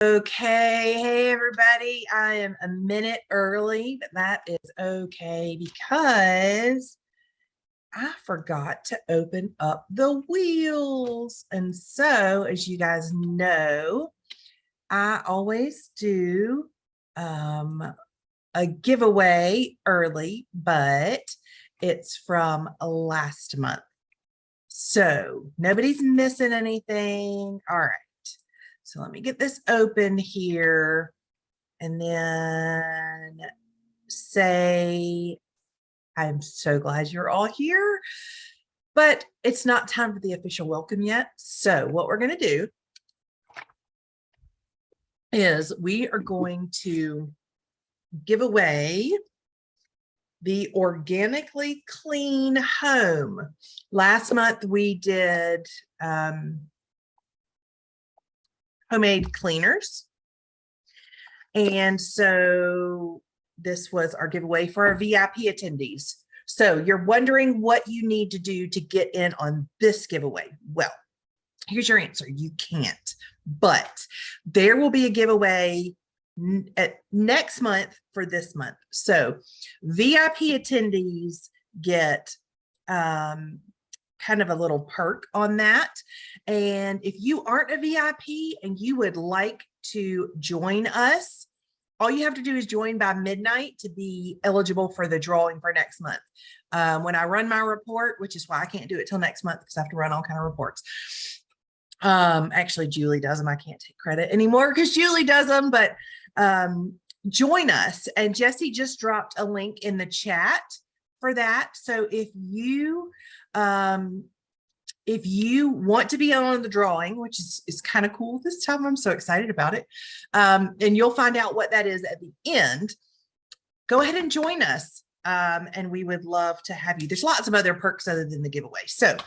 Okay, hey everybody, I am a minute early, but that is okay because I forgot to open up the wheels. And so, as you guys know, I always do a giveaway early, but it's from last month. So nobody's missing anything. All right. So let me get this open here and then say, I'm so glad you're all here, but it's not time for the official welcome yet. So what we're going to do is we are going to give away the Organically Clean Home. Last month we did homemade cleaners. And so this was our giveaway for our VIP attendees. So you're wondering what you need to do to get in on this giveaway. Well, here's your answer. You can't, but there will be a giveaway next month for this month. So VIP attendees get kind of a little perk on that. And if you aren't a VIP and you would like to join us, all you have to do is join by midnight to be eligible for the drawing for next month. When I run my report, which is why I can't do it till next month because I have to run all kind of reports. Actually, Julie does them. I can't take credit anymore because Julie does them, but join us. And Jesse just dropped a link in the chat for that. So if you want to be on the drawing, which is kind of cool this time, I'm so excited about it. And you'll find out what that is at the end. Go ahead and join us. And we would love to have you. There's lots of other perks other than the giveaway. So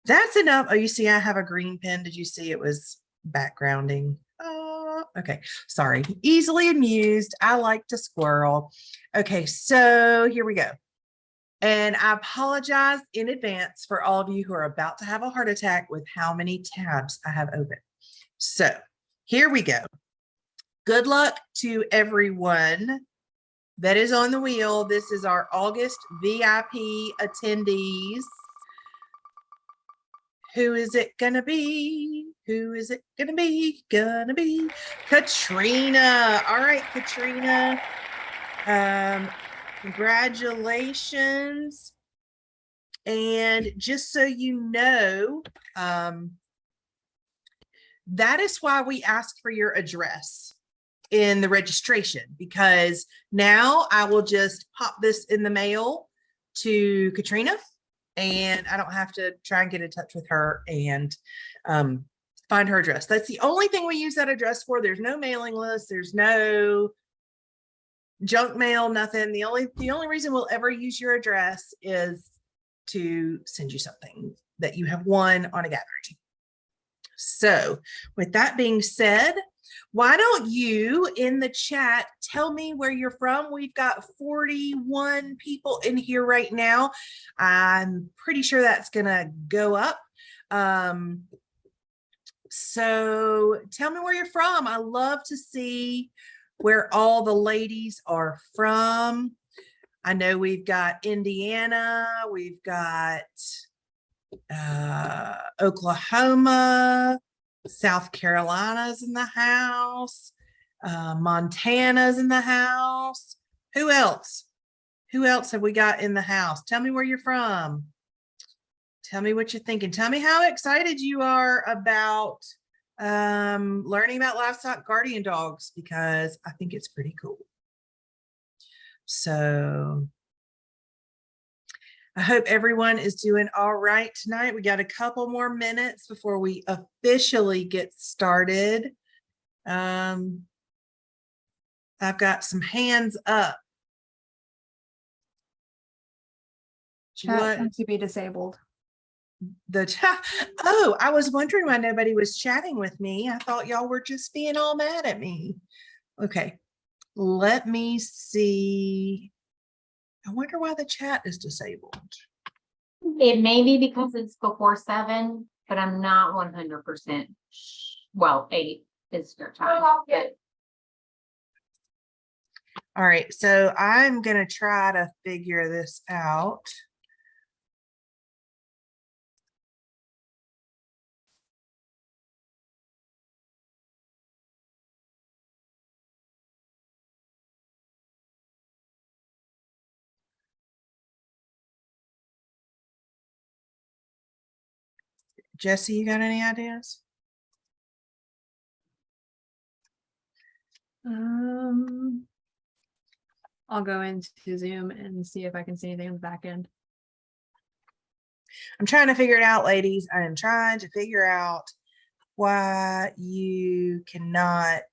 that's enough. Oh, you see, I have a green pen. Did you see it was backgrounding? Oh, okay. Sorry. Easily amused. I like to squirrel. Okay, so here we go. And I apologize in advance for all of you who are about to have a heart attack with how many tabs I have open. So here we go. Good luck to everyone that is on the wheel. This is our August VIP attendees. Who is it gonna be? Who is it gonna be? Gonna be Katrina. All right, Katrina. Congratulations. And just so you know, that is why we asked for your address in the registration, because now I will just pop this in the mail to Katrina and I don't have to try and get in touch with her and find her address. That's the only thing we use that address for. There's no mailing list. There's no junk mail, nothing. The only reason we'll ever use your address is to send you something that you have won on a gathering. So with that being said, why don't you in the chat tell me where you're from? We've got 41 people in here right now. I'm pretty sure that's gonna go up. So tell me where you're from. I love to see where all the ladies are from. I know we've got Indiana, we've got Oklahoma, South Carolina's in the house, Montana's in the house. Who else? Who else have we got in the house? Tell me where you're from. Tell me what you're thinking. Tell me how excited you are about learning about livestock guardian dogs, because I think it's pretty cool. So I hope everyone is doing all right tonight. We got a couple more minutes before we officially get started. I've got some hands up. Chat seems to be disabled. The chat. Oh, I was wondering why nobody was chatting with me. I thought y'all were just being all mad at me. Okay, let me see. I wonder why the chat is disabled. It may be because it's before 7, but I'm not 100%. Well, 8. visitor time. But All right, so I'm gonna try to figure this out. Jesse, you got any ideas? I'll go into Zoom and see if I can see anything on the back end. I'm trying to figure it out, ladies. I am trying to figure out why you cannot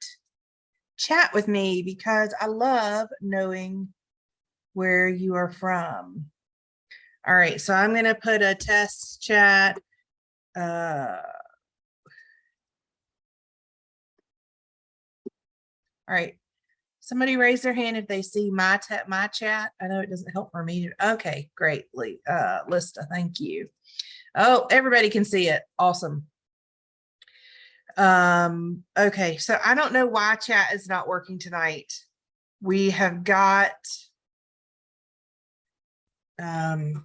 chat with me, because I love knowing where you are from. All right, so I'm going to put a test chat. All right. Somebody raise their hand if they see my chat. I know it doesn't help for me. Okay, great. Lista, thank you. Oh, everybody can see it. Awesome. Okay, so I don't know why chat is not working tonight. We have got the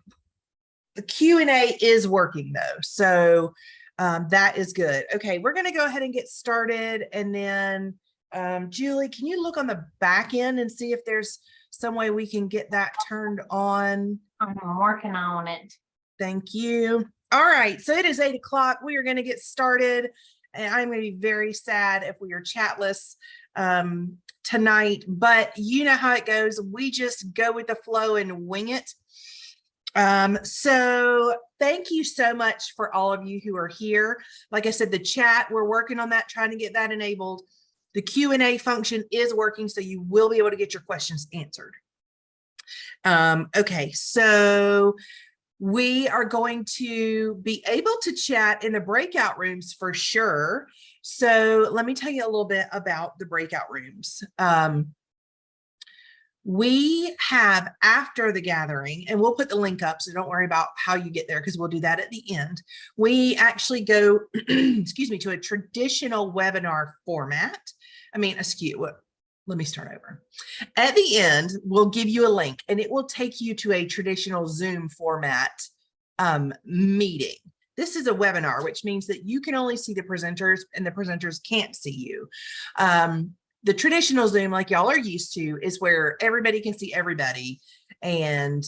Q&A is working though, so that is good. Okay, we're going to go ahead and get started, and then Julie, can you look on the back end and see if there's some way we can get that turned on? I'm working on it. Thank you. All right, so it is 8 o'clock. We are going to get started, and I'm going to be very sad if we are chatless tonight, but you know how it goes. We just go with the flow and wing it. So thank you so much for all of you who are here. Like I said, the chat, we're working on that, trying to get that enabled. The Q&A function is working, so you will be able to get your questions answered. Okay, so we are going to be able to chat in the breakout rooms for sure. So let me tell you a little bit about the breakout rooms. We have, after the gathering, and we'll put the link up, so don't worry about how you get there because we'll do that at the end. We actually go, excuse me, to a traditional webinar format. Let me start over. At the end, we'll give you a link, and it will take you to a traditional Zoom format meeting. This is a webinar, which means that you can only see the presenters and the presenters can't see you. The traditional Zoom, like y'all are used to, is where everybody can see everybody. And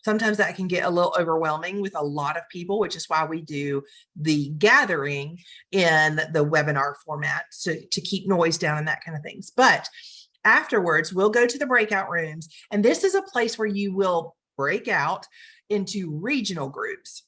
sometimes that can get a little overwhelming with a lot of people, which is why we do the gathering in the webinar format to keep noise down and that kind of things. But afterwards, we'll go to the breakout rooms. And this is a place where you will break out into regional groups.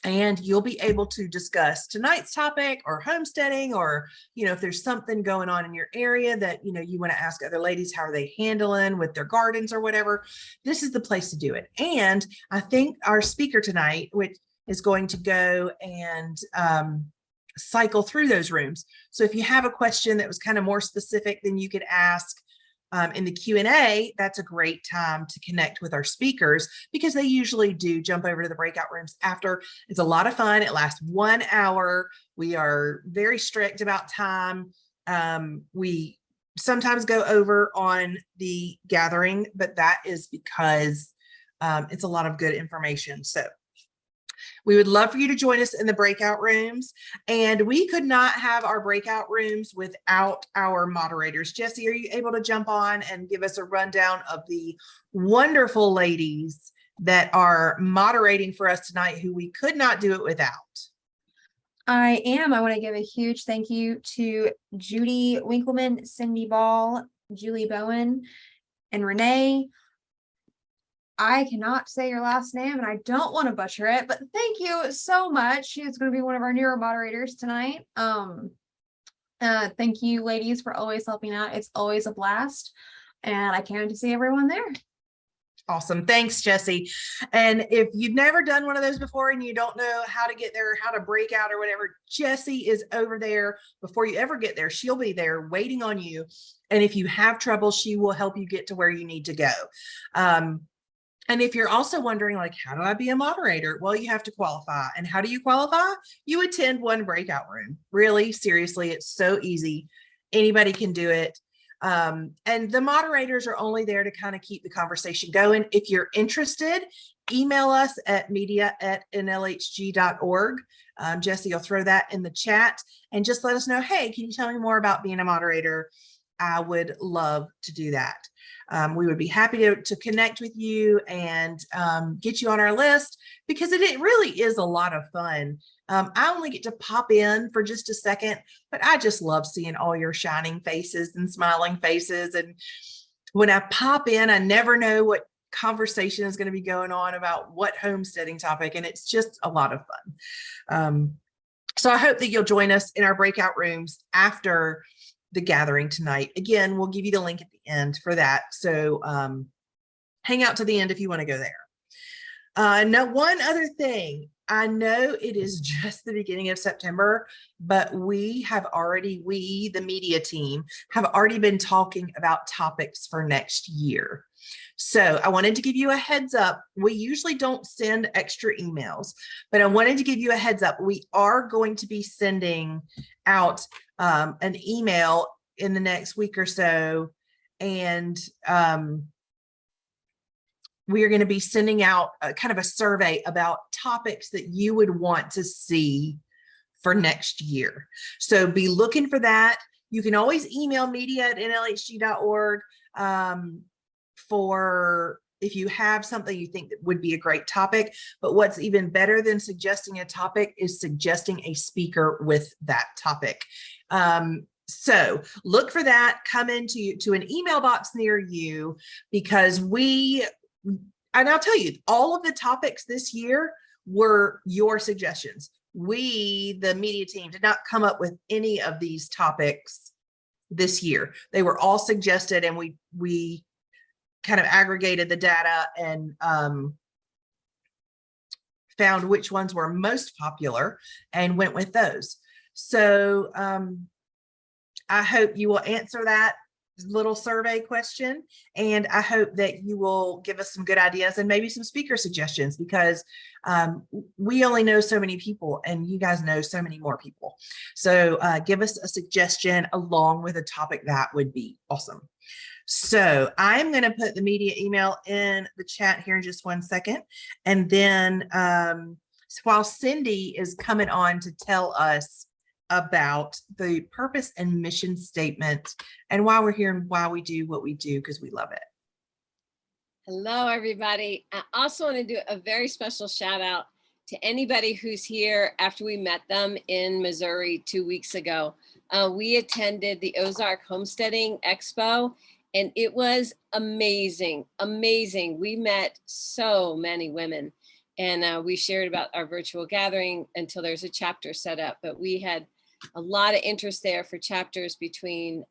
And you'll be able to discuss tonight's topic or homesteading, or, if there's something going on in your area that, you want to ask other ladies, how are they handling with their gardens or whatever, this is the place to do it. And I think our speaker tonight, which is going to go and cycle through those rooms. So if you have a question that was kind of more specific, then you could ask in the Q&A. That's a great time to connect with our speakers, because they usually do jump over to the breakout rooms after. It's a lot of fun. It lasts 1 hour. We are very strict about time. We sometimes go over on the gathering, but that is because it's a lot of good information. So we would love for you to join us in the breakout rooms, and we could not have our breakout rooms without our moderators. Jesse, are you able to jump on and give us a rundown of the wonderful ladies that are moderating for us tonight, who we could not do it without? I am. I want to give a huge thank you to Judy Winkleman, Cindy Ball, Julie Bowen, and Renee. I cannot say your last name, and I don't want to butcher it, but thank you so much. She's going to be one of our newer moderators tonight. Thank you, ladies, for always helping out. It's always a blast, and I can't wait to see everyone there. Awesome. Thanks, Jesse. And if you've never done one of those before and you don't know how to get there, how to break out or whatever, Jesse is over there. Before you ever get there, she'll be there waiting on you. And if you have trouble, she will help you get to where you need to go. And if you're also wondering, like, how do I be a moderator? Well, you have to qualify. And how do you qualify? You attend one breakout room. Really, seriously, it's so easy. Anybody can do it. And the moderators are only there to kind of keep the conversation going. If you're interested, email us at media@nlhg.org. Jesse will throw that in the chat and just let us know, hey, can you tell me more about being a moderator? I would love to do that. We would be happy to connect with you and get you on our list, because it really is a lot of fun. I only get to pop in for just a second, but I just love seeing all your shining faces and smiling faces. And when I pop in, I never know what conversation is going to be going on about what homesteading topic, and it's just a lot of fun. So I hope that you'll join us in our breakout rooms after the gathering tonight. Again, we'll give you the link at the end for that. So hang out to the end if you want to go there. Now, one other thing, I know it is just the beginning of September, but we, the media team, have already been talking about topics for next year. So I wanted to give you a heads up. We usually don't send extra emails, but I wanted to give you a heads up. We are going to be sending out an email in the next week or so, and we are going to be sending out kind of a survey about topics that you would want to see for next year. So be looking for that. You can always email media@nlhg.org for if you have something you think that would be a great topic. But what's even better than suggesting a topic is suggesting a speaker with that topic. So look for that, come into an email box near you, because and I'll tell you, all of the topics this year were your suggestions. We, the media team, did not come up with any of these topics this year. They were all suggested, and we kind of aggregated the data and found which ones were most popular and went with those. So I hope you will answer that little survey question, and I hope that you will give us some good ideas and maybe some speaker suggestions, because we only know so many people and you guys know so many more people. So give us a suggestion along with a topic. That would be awesome. So I'm going to put the media email in the chat here in just 1 second. And then while Cindy is coming on to tell us about the purpose and mission statement and why we're here and why we do what we do, because we love it. Hello, everybody. I also want to do a very special shout out to anybody who's here after we met them in Missouri 2 weeks ago. We attended the Ozark Homesteading Expo, and it was amazing, amazing. We met so many women, and we shared about our virtual gathering until there's a chapter set up, but we had a lot of interest there for chapters between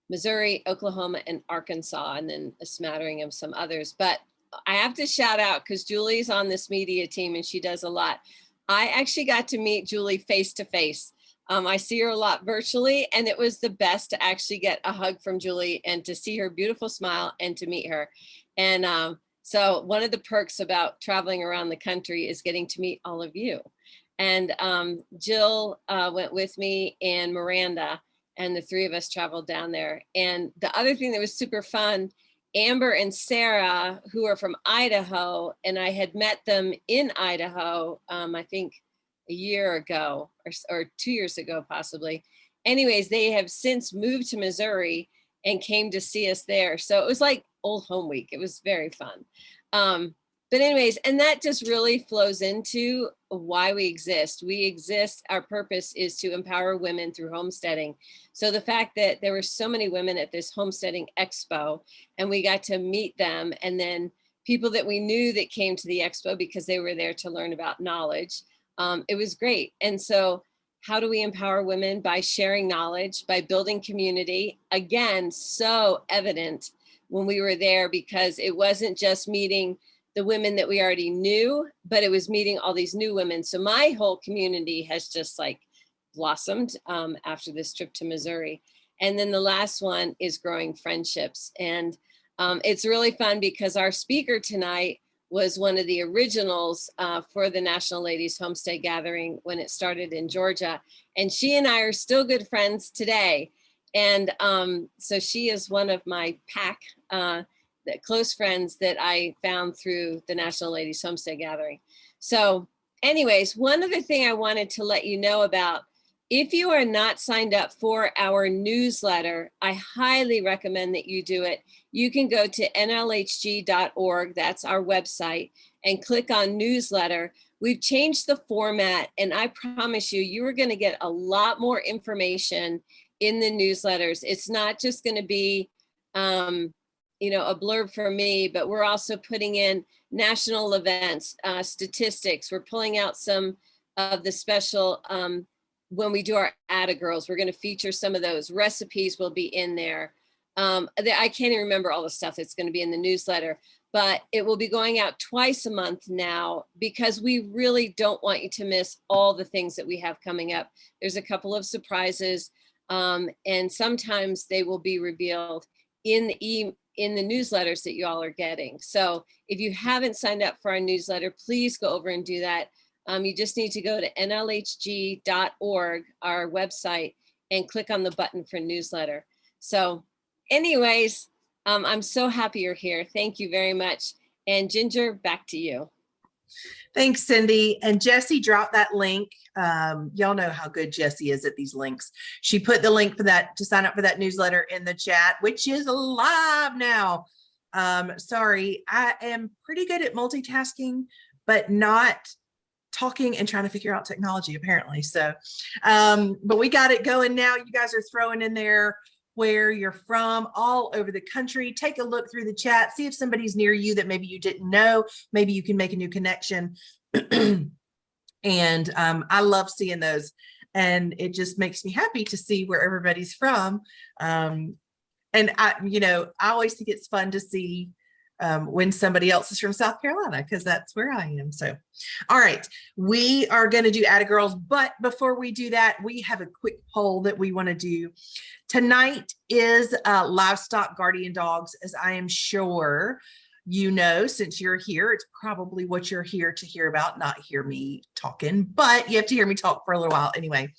Missouri, Oklahoma, and Arkansas, and then a smattering of some others. But I have to shout out, because Julie's on this media team and she does a lot. I actually got to meet Julie face to face. I see her a lot virtually, and it was the best to actually get a hug from Julie and to see her beautiful smile and to meet her. And so one of the perks about traveling around the country is getting to meet all of you. And Jill went with me, and Miranda, and the three of us traveled down there. And the other thing that was super fun, Amber and Sarah, who are from Idaho, and I had met them in Idaho, I think a year ago or 2 years ago, possibly. Anyways, they have since moved to Missouri and came to see us there. So it was like old home week. It was very fun. But anyways, and that just really flows into why we exist. We exist, our purpose is to empower women through homesteading. So the fact that there were so many women at this homesteading expo, and we got to meet them, and then people that we knew that came to the expo because they were there to learn about knowledge. It was great. And so how do we empower women? By sharing knowledge, by building community. Again, so evident when we were there, because it wasn't just meeting the women that we already knew, but it was meeting all these new women. So my whole community has just like blossomed after this trip to Missouri. And then the last one is growing friendships. And It's really fun because our speaker tonight was one of the originals for the National Ladies Homestead Gathering when it started in Georgia. And she and I are still good friends today. And so she is one of my pack, the close friends that I found through the National Ladies Homestead Gathering. So anyways, one other thing I wanted to let you know about, if you are not signed up for our newsletter, I highly recommend that you do it. You can go to nlhg.org, that's our website, and click on newsletter. We've changed the format, and I promise you, you are going to get a lot more information in the newsletters. It's not just going to be, you know, a blurb for me, but we're also putting in national events, statistics. We're pulling out some of the special, when we do our Atta Girls, we're going to feature some of those. Recipes will be in there. I can't even remember all the stuff that's going to be in the newsletter, but it will be going out twice a month now because we really don't want you to miss all the things that we have coming up. There's a couple of surprises, and sometimes they will be revealed in the newsletters that you all are getting. So if you haven't signed up for our newsletter, please go over and do that. You just need to go to nlhg.org, our website, and click on the button for newsletter. So anyways, I'm so happy you're here. Thank you very much. And Ginger, back to you. Thanks, Cindy. And Jessie dropped that link. Y'all know how good Jessie is at these links. She put the link for that to sign up for that newsletter in the chat, which is live now. Sorry, I am pretty good at multitasking, but not talking and trying to figure out technology apparently. So, but we got it going now. You guys are throwing in there where you're from all over the country. Take a look through the chat, see if somebody's near you that maybe you didn't know. Maybe you can make a new connection. And I love seeing those. And it just makes me happy to see where everybody's from. And I always think it's fun to see when somebody else is from South Carolina, because that's where I am. So, all right, we are going to do Atta Girls, but before we do that, we have a quick poll that we want to do. Tonight is Livestock Guardian Dogs, as I am sure you know, since you're here. It's probably what you're here to hear about, not hear me talking, but you have to hear me talk for a little while anyway.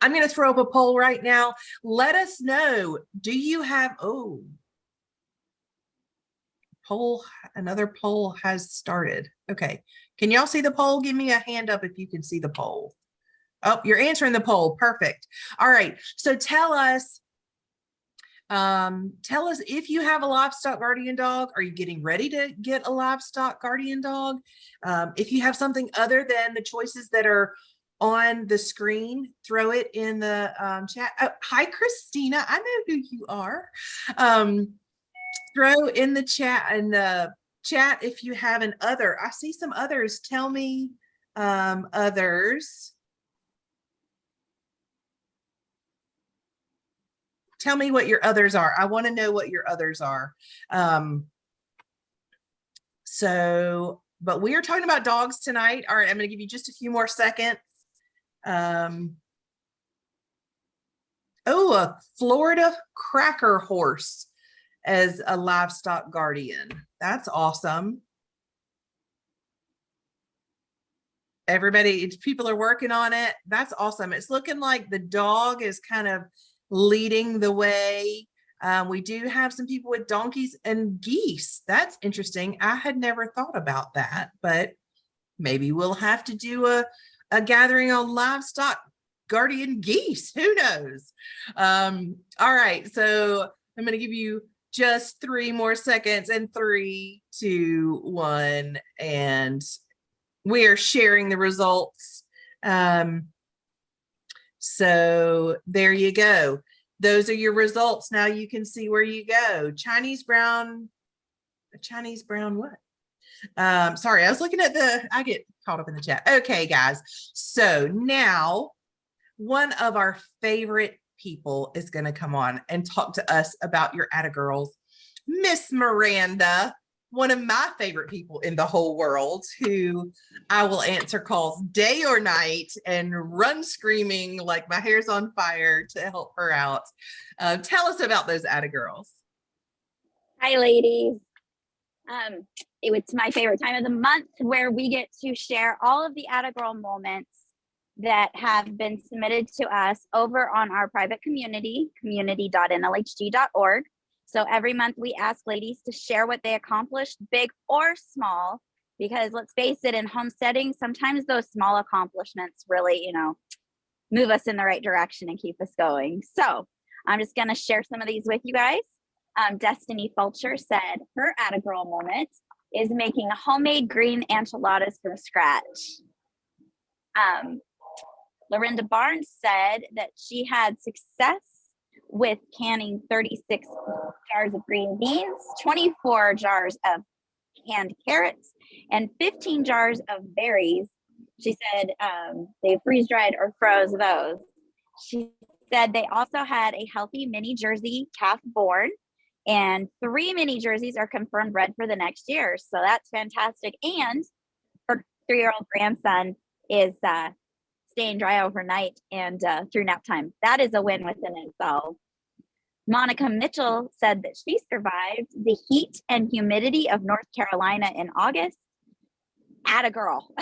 I'm going to throw up a poll right now. Let us know, do you have, another poll has started. Okay, can y'all see the poll? Give me a hand up if you can see the poll. Oh, you're answering the poll. Perfect. All right, so tell us if you have a livestock guardian dog. Are you getting ready to get a livestock guardian dog? If you have something other than the choices that are on the screen, throw it in the chat. Oh, hi, Christina. I know who you are. Throw in the chat if you have an other. I see some others. Tell me others. Tell me what your others are. I want to know what your others are. But we are talking about dogs tonight. All right, I'm going to give you just a few more seconds. A Florida cracker horse as a livestock guardian. That's awesome. Everybody, people are working on it. That's awesome. It's looking like the dog is kind of leading the way. We do have some people with donkeys and geese. That's interesting. I had never thought about that, but maybe we'll have to do a gathering on livestock guardian geese. Who knows? All right, so I'm going to give you just 3 more seconds, and 3, 2, 1, and we are sharing the results. So there you go. Those are your results. Now you can see where you go. Chinese brown what? Sorry, I was looking at I get caught up in the chat. Okay, guys. So now one of our favorite people is going to come on and talk to us about your Atta Girls. Miss Miranda, one of my favorite people in the whole world, who I will answer calls day or night and run screaming like my hair's on fire to help her out. Tell us about those Atta Girls. Hi, ladies. It's my favorite time of the month where we get to share all of the Atta Girl moments that have been submitted to us over on our private community, community.nlhg.org. So every month we ask ladies to share what they accomplished, big or small, because let's face it, in homesteading, sometimes those small accomplishments really, move us in the right direction and keep us going. So I'm just going to share some of these with you guys. Destiny Fulcher said her Atta Girl moment is making homemade green enchiladas from scratch. Lorinda Barnes said that she had success with canning 36 jars of green beans, 24 jars of canned carrots, and 15 jars of berries. She said they freeze dried or froze those. She said they also had a healthy mini Jersey calf born, and 3 mini Jerseys are confirmed bred for the next year. So that's fantastic. And her 3-year-old grandson is staying dry overnight and through nap time. That is a win within itself. Monica Mitchell said that she survived the heat and humidity of North Carolina in August. Atta girl.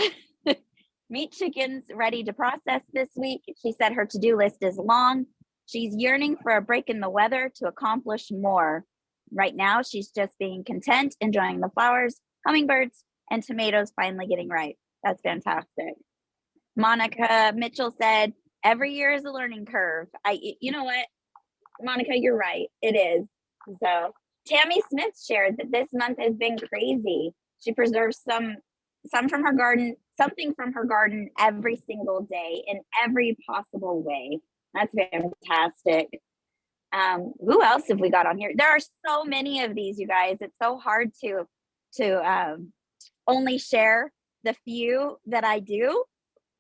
Meat chickens ready to process this week. She said her to-do list is long. She's yearning for a break in the weather to accomplish more. Right now, she's just being content, enjoying the flowers, hummingbirds, and tomatoes finally getting ripe. That's fantastic. Monica Mitchell said, every year is a learning curve. You know what, Monica, you're right. It is. So Tammy Smith shared that this month has been crazy. She preserves some from her garden, something from her garden every single day in every possible way. That's fantastic. Who else have we got on here? There are so many of these, you guys. It's so hard to only share the few that I do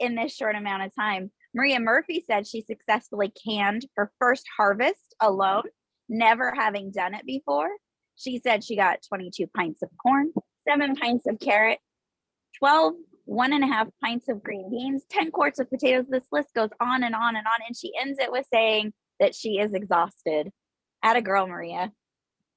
in this short amount of time. Maria Murphy said she successfully canned her first harvest alone, never having done it before. She said she got 22 pints of corn, 7 pints of carrot, 12 1.5 pints of green beans, 10 quarts of potatoes. This list goes on and on and on. And she ends it with saying that she is exhausted. Atta girl, Maria.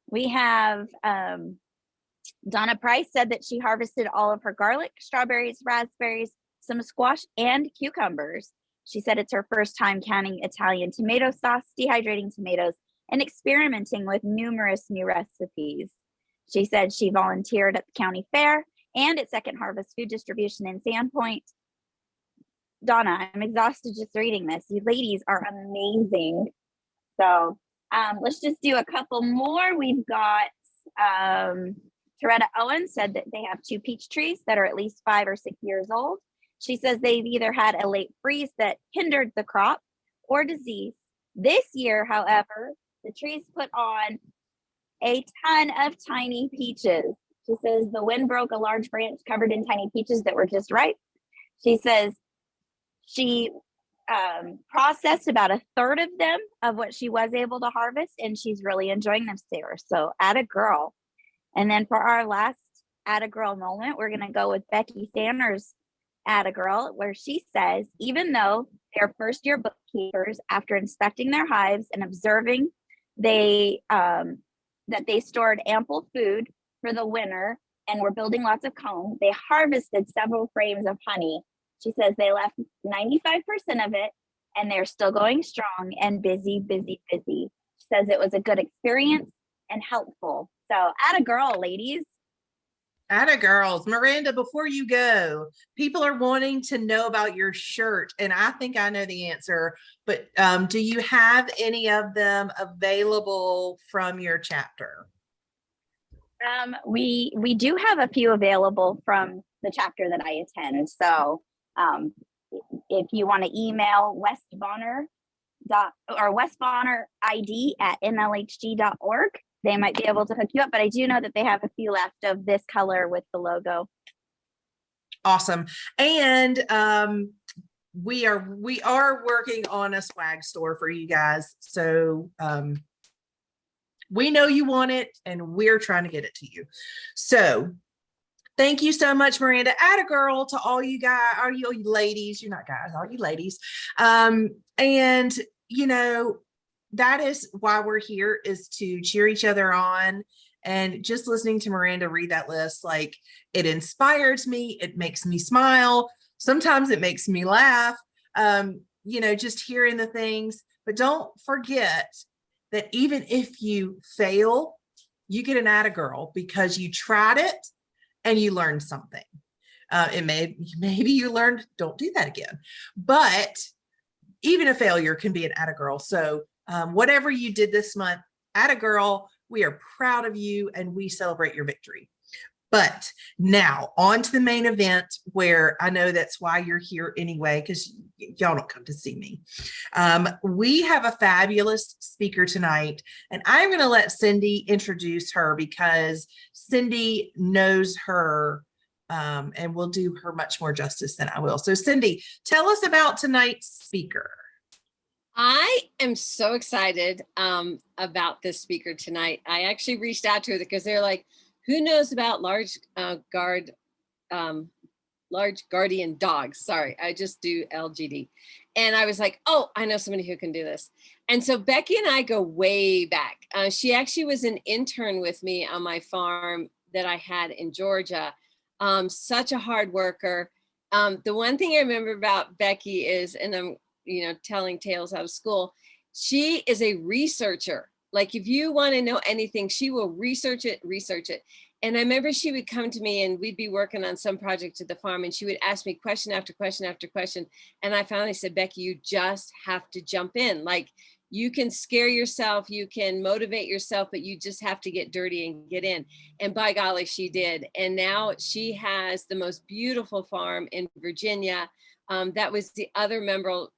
We have Donna Price said that she harvested all of her garlic, strawberries, raspberries, some squash, and cucumbers. She said it's her first time canning Italian tomato sauce, dehydrating tomatoes, and experimenting with numerous new recipes. She said she volunteered at the county fair and at Second Harvest Food Distribution in Sandpoint. Donna, I'm exhausted just reading this. You ladies are amazing. So let's just do a couple more. We've got Toretta Owen said that they have 2 peach trees that are at least 5 or 6 years old. She says they've either had a late freeze that hindered the crop or disease. This year, however, the trees put on a ton of tiny peaches. She says the wind broke a large branch covered in tiny peaches that were just ripe. She says she processed about 1/3 of them of what she was able to harvest, and she's really enjoying them there. So atta girl. And then for our last atta girl moment, we're going to go with Becky Sanders atta girl, where she says, even though they're first-year bookkeepers, after inspecting their hives and observing that they stored ample food for the winter and were building lots of comb, they harvested several frames of honey. She says they left 95% of it and they're still going strong and busy, busy, busy. She says it was a good experience and helpful. So atta girl, ladies. Atta girls. Miranda, before you go, people are wanting to know about your shirt, and I think I know the answer, but do you have any of them available from your chapter? We do have a few available from the chapter that I attend. So if you want to email westbonnerid@nlhg.org, they might be able to hook you up, but I do know that they have a few left of this color with the logo. Awesome. And we are working on a swag store for you guys. So we know you want it and we're trying to get it to you. So thank you so much, Miranda. Atta girl to all you guys, all you ladies. You're not guys, all you ladies. And you know, that is why we're here, is to cheer each other on And just listening to Miranda read that list, like, it inspires me. It makes me smile. Sometimes it makes me laugh. Just hearing the things, but don't forget that even if you fail, you get an atta girl because you tried it and you learned something. Maybe you learned, don't do that again, but even a failure can be an atta girl. So whatever you did this month, atta girl, we are proud of you and we celebrate your victory. But now on to the main event, where I know that's why you're here anyway, because y'all don't come to see me. We have a fabulous speaker tonight, and I'm going to let Cindy introduce her because Cindy knows her and will do her much more justice than I will. So Cindy, tell us about tonight's speaker. I am so excited about this speaker tonight. I actually reached out to her because they're like, who knows about large guardian dogs? Sorry, I just do LGD. And I was like, oh, I know somebody who can do this. And so Becky and I go way back. She actually was an intern with me on my farm that I had in Georgia. Such a hard worker. The one thing I remember about Becky is, and I'm telling tales out of school, she is a researcher. Like, if you want to know anything, she will research it. And I remember she would come to me and we'd be working on some project at the farm and she would ask me question after question after question. And I finally said, Becky, you just have to jump in. Like, you can scare yourself, you can motivate yourself, but you just have to get dirty and get in. And by golly, she did. And now she has the most beautiful farm in Virginia. That was the other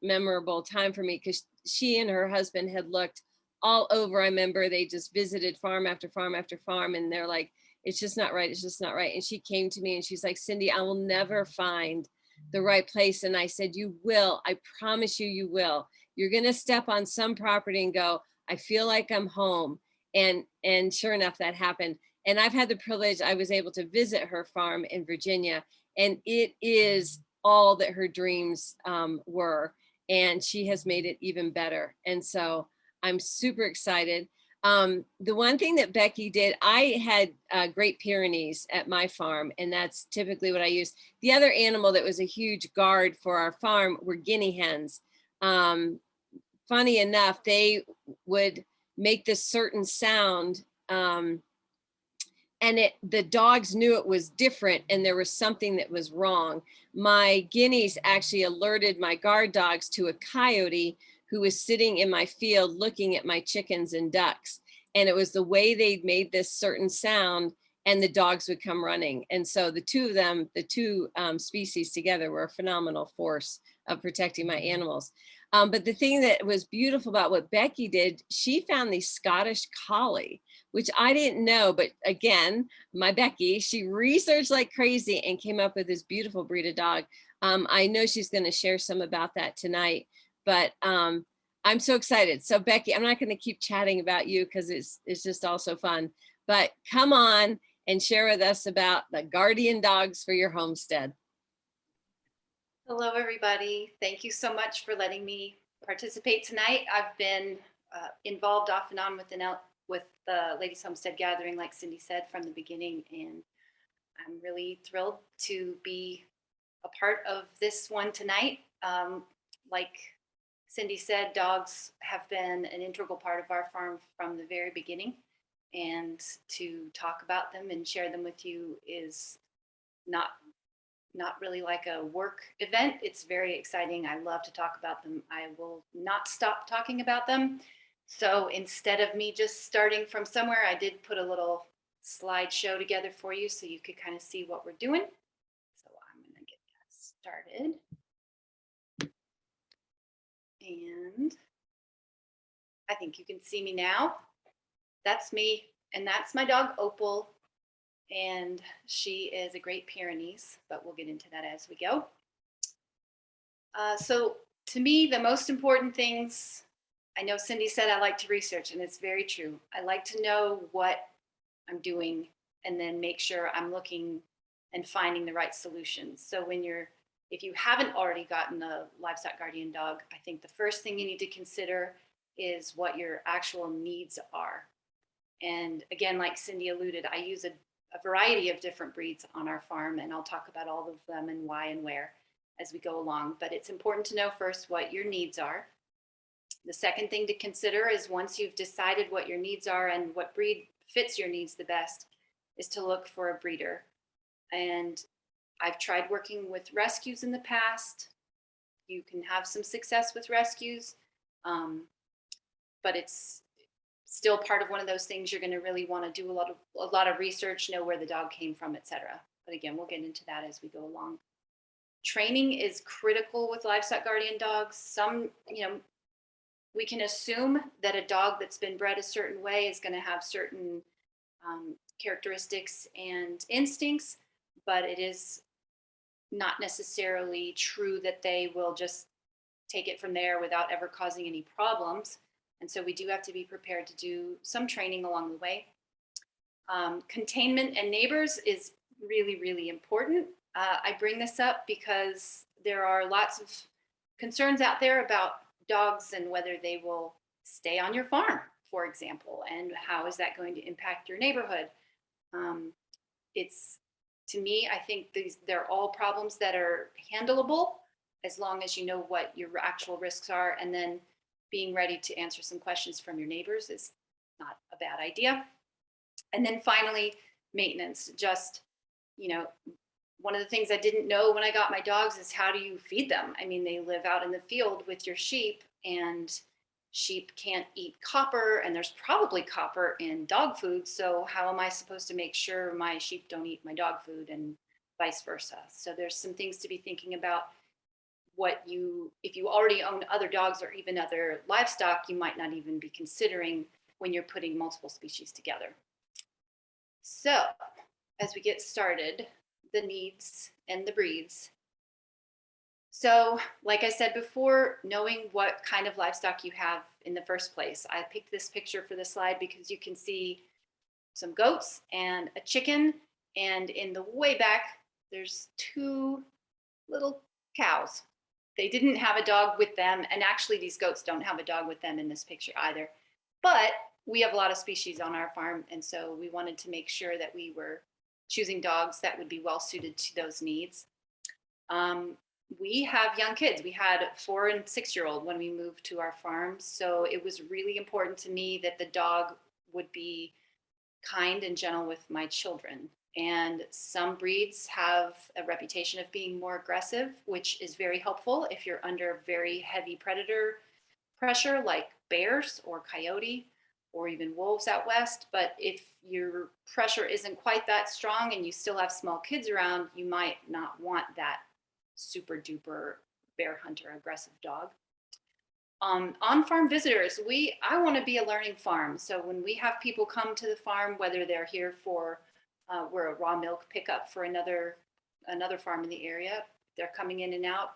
memorable time for me, because she and her husband had looked all over. I remember they just visited farm after farm after farm, and they're like, it's just not right. It's just not right. And she came to me and she's like, Cindy, I will never find the right place. And I said, you will. I promise you, you will. You're going to step on some property and go, I feel like I'm home. And sure enough, that happened. And I've had the privilege, I was able to visit her farm in Virginia, and it is all that her dreams were. And she has made it even better. And so I'm super excited. The one thing that Becky did, I had Great Pyrenees at my farm, and that's typically what I use. The other animal that was a huge guard for our farm were guinea hens. Funny enough, they would make this certain sound, and the dogs knew it was different and there was something that was wrong. My guineas actually alerted my guard dogs to a coyote who was sitting in my field looking at my chickens and ducks. And it was the way they made this certain sound, and the dogs would come running. And so the two of them, the two species together, were a phenomenal force of protecting my animals. But the thing that was beautiful about what Becky did, she found the Scottish Collie, which I didn't know. But again, my Becky, she researched like crazy and came up with this beautiful breed of dog. I know she's going to share some about that tonight. But I'm so excited. So Becky, I'm not going to keep chatting about you because it's just all so fun. But come on and share with us about the guardian dogs for your homestead. Hello, everybody. Thank you so much for letting me participate tonight. I've been involved off and on with the Ladies Homestead Gathering, like Cindy said, from the beginning, and I'm really thrilled to be a part of this one tonight. Like Cindy said, dogs have been an integral part of our farm from the very beginning, and to talk about them and share them with you is not really like a work event. It's very exciting. I love to talk about them. I will not stop talking about them. So instead of me just starting from somewhere, I did put a little slideshow together for you so you could kind of see what we're doing. So I'm going to get that started. And I think you can see me now. That's me, and that's my dog Opal. And she is a Great Pyrenees, but we'll get into that as we go. So to me, the most important things, I know Cindy said I like to research, and it's very true. I like to know what I'm doing and then make sure I'm looking and finding the right solutions. So if you haven't already gotten a livestock guardian dog, I think the first thing you need to consider is what your actual needs are. And again, like Cindy alluded, I use a variety of different breeds on our farm, and I'll talk about all of them and why and where as we go along. But it's important to know first what your needs are. The second thing to consider is once you've decided what your needs are and what breed fits your needs the best, is to look for a breeder. And I've tried working with rescues in the past. You can have some success with rescues, but it's still part of one of those things you're going to really want to do a lot of research, know where the dog came from, etc. But again, we'll get into that as we go along. Training is critical with livestock guardian dogs. Some, we can assume that a dog that's been bred a certain way is going to have certain characteristics and instincts, but it is not necessarily true that they will just take it from there without ever causing any problems. And so we do have to be prepared to do some training along the way. Containment and neighbors is really, really important. I bring this up because there are lots of concerns out there about dogs and whether they will stay on your farm, for example, and how is that going to impact your neighborhood. To me, I think they're all problems that are handleable as long as you know what your actual risks are, and then being ready to answer some questions from your neighbors is not a bad idea. And then finally, maintenance. Just, one of the things I didn't know when I got my dogs is how do you feed them? I mean, they live out in the field with your sheep, and sheep can't eat copper, and there's probably copper in dog food. So how am I supposed to make sure my sheep don't eat my dog food and vice versa? So there's some things to be thinking about. If you already own other dogs or even other livestock, you might not even be considering when you're putting multiple species together. So as we get started, the needs and the breeds. So like I said before, knowing what kind of livestock you have in the first place. I picked this picture for the slide because you can see some goats and a chicken, and in the way back, there's 2 little cows. They didn't have a dog with them, and actually these goats don't have a dog with them in this picture either. But we have a lot of species on our farm, and so we wanted to make sure that we were choosing dogs that would be well suited to those needs. We have young kids. We had 4- and 6-year-old when we moved to our farm, so it was really important to me that the dog would be kind and gentle with my children. And some breeds have a reputation of being more aggressive, which is very helpful if you're under very heavy predator pressure, like bears or coyote or even wolves out west. But if your pressure isn't quite that strong and you still have small kids around, you might not want that super duper bear hunter aggressive dog. On-farm visitors, I want to be a learning farm. So when we have people come to the farm, whether they're here for we're a raw milk pickup for another farm in the area, they're coming in and out.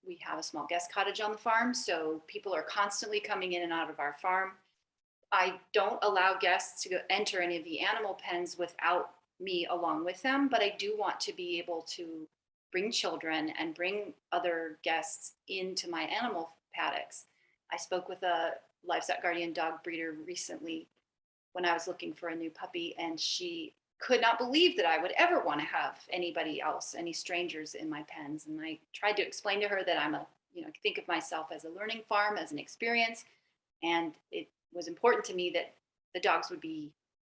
We have a small guest cottage on the farm, so people are constantly coming in and out of our farm. I don't allow guests to enter any of the animal pens without me along with them, but I do want to be able to bring children and bring other guests into my animal paddocks. I spoke with a livestock guardian dog breeder recently when I was looking for a new puppy, and she could not believe that I would ever want to have anybody else, any strangers in my pens. And I tried to explain to her that think of myself as a learning farm, as an experience. And it was important to me that the dogs would be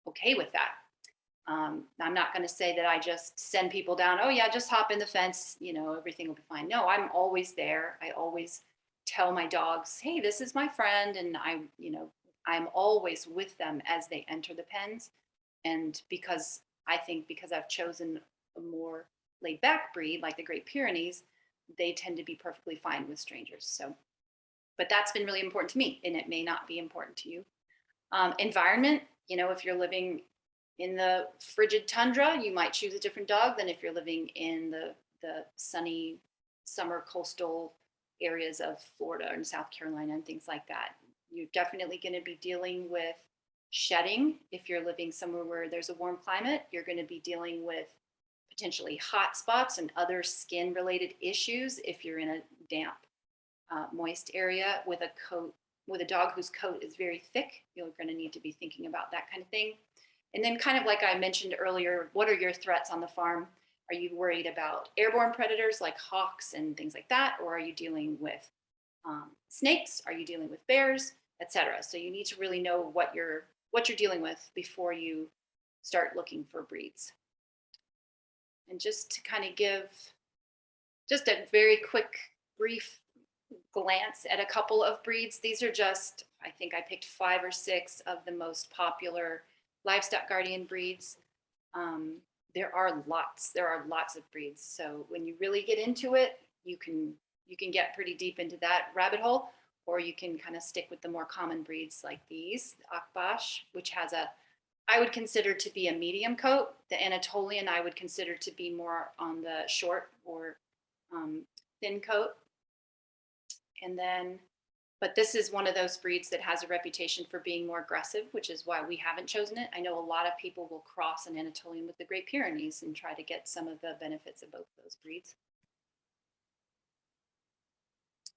okay with that. I'm not going to say that I just send people down, oh yeah, just hop in the fence, everything will be fine. No, I'm always there. I always tell my dogs, hey, this is my friend. And I'm always with them as they enter the pens. And because I've chosen a more laid back breed like the Great Pyrenees, they tend to be perfectly fine with strangers. So, but that's been really important to me, and it may not be important to you. Environment, if you're living in the frigid tundra, you might choose a different dog than if you're living in the sunny summer coastal areas of Florida and South Carolina and things like that. You're definitely going to be dealing with shedding. If you're living somewhere where there's a warm climate, you're going to be dealing with potentially hot spots and other skin related issues if you're in a damp, moist area with a coat with a dog whose coat is very thick, you're going to need to be thinking about that kind of thing. And then kind of like I mentioned earlier, what are your threats on the farm? Are you worried about airborne predators like hawks and things like that? Or are you dealing with snakes? Are you dealing with bears, etc.? So you need to really know what you're dealing with before you start looking for breeds. And just to kind of give just a very quick, brief glance at a couple of breeds. These are just, I think I picked 5 or 6 of the most popular livestock guardian breeds. There are lots of breeds. So when you really get into it, you can get pretty deep into that rabbit hole, or you can kind of stick with the more common breeds like these, the Akbosh, which has I would consider to be a medium coat. The Anatolian I would consider to be more on the short or thin coat. And then, but this is one of those breeds that has a reputation for being more aggressive, which is why we haven't chosen it. I know a lot of people will cross an Anatolian with the Great Pyrenees and try to get some of the benefits of both of those breeds.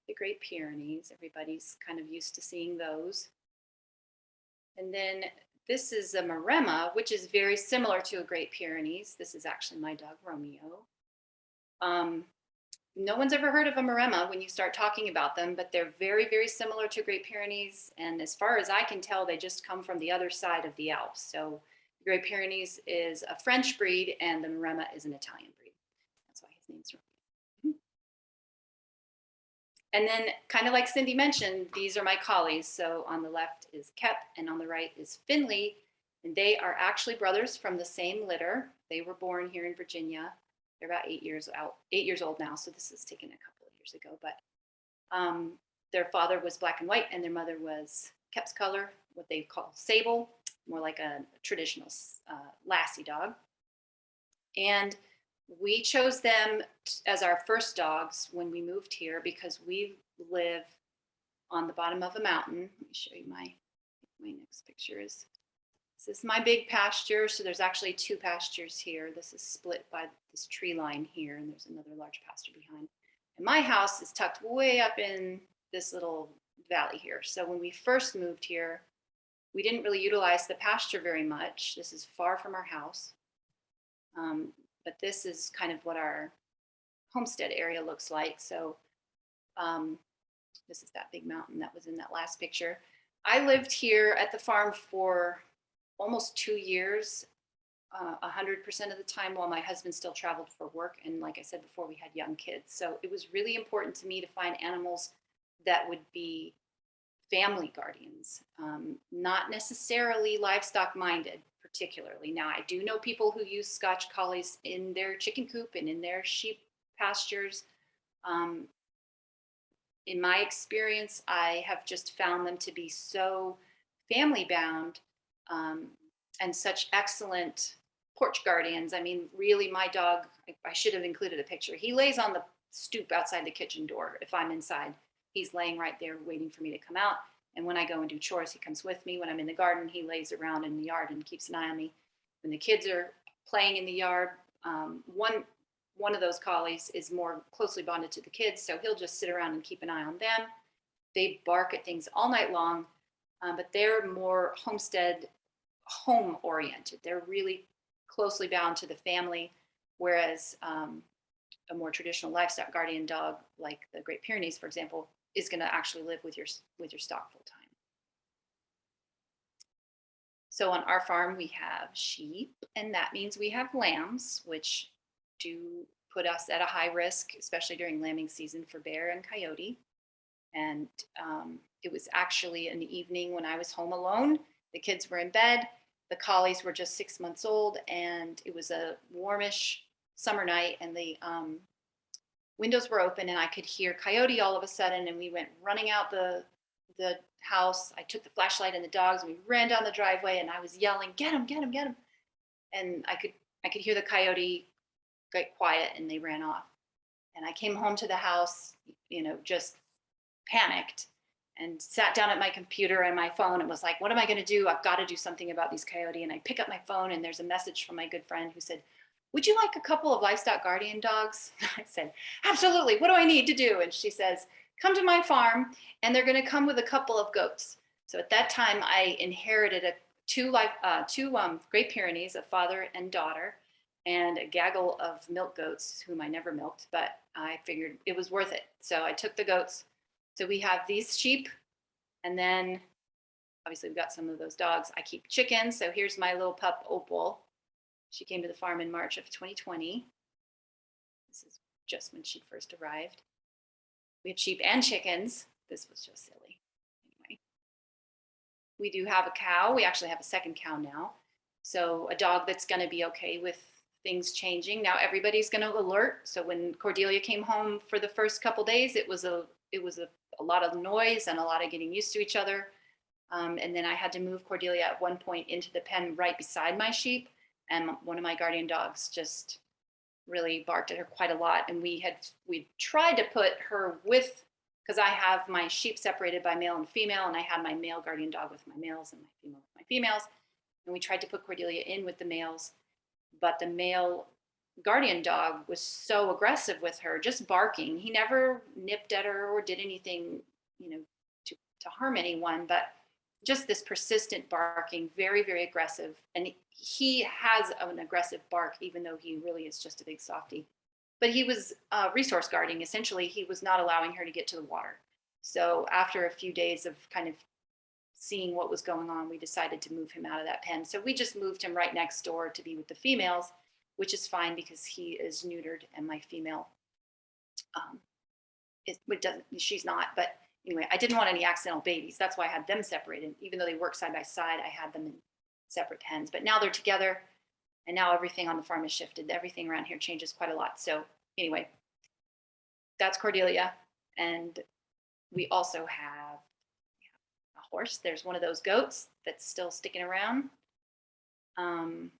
The Great Pyrenees, everybody's kind of used to seeing those. And then this is a Maremma, which is very similar to a Great Pyrenees. This is actually my dog, Romeo. No one's ever heard of a Maremma when you start talking about them, but they're very, very similar to Great Pyrenees. And as far as I can tell, they just come from the other side of the Alps. So the Great Pyrenees is a French breed and the Maremma is an Italian breed. That's why his name's Romeo. And then kind of like Cindy mentioned, these are my collies. So on the left is Kep and on the right is Finley. And they are actually brothers from the same litter. They were born here in Virginia. They're about 8 years old now, so this is taken a couple of years ago. But their father was black and white, and their mother was Kep's color, what they call sable, more like a traditional lassie dog. And we chose them as our first dogs when we moved here because we live on the bottom of a mountain. Let me show you my next picture is. This is my big pasture. So there's actually 2 pastures here. This is split by this tree line here, and there's another large pasture behind. And my house is tucked way up in this little valley here. So when we first moved here, we didn't really utilize the pasture very much. This is far from our house. But this is kind of what our homestead area looks like. So this is that big mountain that was in that last picture. I lived here at the farm for almost 2 years, 100% of the time while my husband still traveled for work. And like I said before, we had young kids. So it was really important to me to find animals that would be family guardians, not necessarily livestock minded particularly. Now, I do know people who use Scotch collies in their chicken coop and in their sheep pastures. In my experience, I have just found them to be so family bound and such excellent porch guardians. I mean, really, my dog, I should have included a picture. He lays on the stoop outside the kitchen door. If I'm inside, he's laying right there waiting for me to come out. And when I go and do chores, he comes with me. When I'm in the garden, he lays around in the yard and keeps an eye on me. When the kids are playing in the yard, one of those collies is more closely bonded to the kids, so he'll just sit around and keep an eye on them. They bark at things all night long, but they're more home oriented. They're really closely bound to the family, whereas a more traditional livestock guardian dog, like the Great Pyrenees, for example, is going to actually live with your stock full time. So on our farm, we have sheep, and that means we have lambs, which do put us at a high risk, especially during lambing season, for bear and coyote. And it was actually an evening when I was home alone. The kids were in bed. The collies were just 6 months old, and it was a warmish summer night, and the windows were open, and I could hear coyote all of a sudden, and we went running out the house. I took the flashlight and the dogs, and we ran down the driveway, and I was yelling, "Get him, get him, get him." And I could hear the coyote get quiet, and they ran off. And I came home to the house, just panicked, and sat down at my computer and my phone and was like, what am I going to do? I've got to do something about these coyote. And I pick up my phone, and there's a message from my good friend who said, would you like a couple of livestock guardian dogs? I said, absolutely. What do I need to do? And she says, come to my farm, and they're going to come with a couple of goats. So at that time, I inherited two Great Pyrenees, a father and daughter, and a gaggle of milk goats whom I never milked, but I figured it was worth it. So I took the goats. So we have these sheep, and then obviously we've got some of those dogs. I keep chickens. So here's my little pup, Opal. She came to the farm in March of 2020. This is just when she first arrived. We have sheep and chickens. This was just silly. Anyway, we do have a cow. We actually have a second cow now. So a dog that's going to be okay with things changing. Now everybody's going to alert. So when Cordelia came home for the first couple days, it was a lot of noise and a lot of getting used to each other. And then I had to move Cordelia at one point into the pen right beside my sheep. And one of my guardian dogs just really barked at her quite a lot. And we tried to put her with, because I have my sheep separated by male and female, and I had my male guardian dog with my males and my female with my females. And we tried to put Cordelia in with the males, but the male guardian dog was so aggressive with her, just barking. He never nipped at her or did anything, to harm anyone, but just this persistent barking, very, very aggressive. And he has an aggressive bark, even though he really is just a big softie. But he was resource guarding. Essentially, he was not allowing her to get to the water. So after a few days of kind of seeing what was going on, we decided to move him out of that pen. So we just moved him right next door to be with the females, which is fine because he is neutered and my female, she's not. But anyway, I didn't want any accidental babies. That's why I had them separated. Even though they work side by side, I had them in separate pens. But now they're together, and now everything on the farm has shifted. Everything around here changes quite a lot. So anyway, that's Cordelia. And we also have a horse. There's one of those goats that's still sticking around. And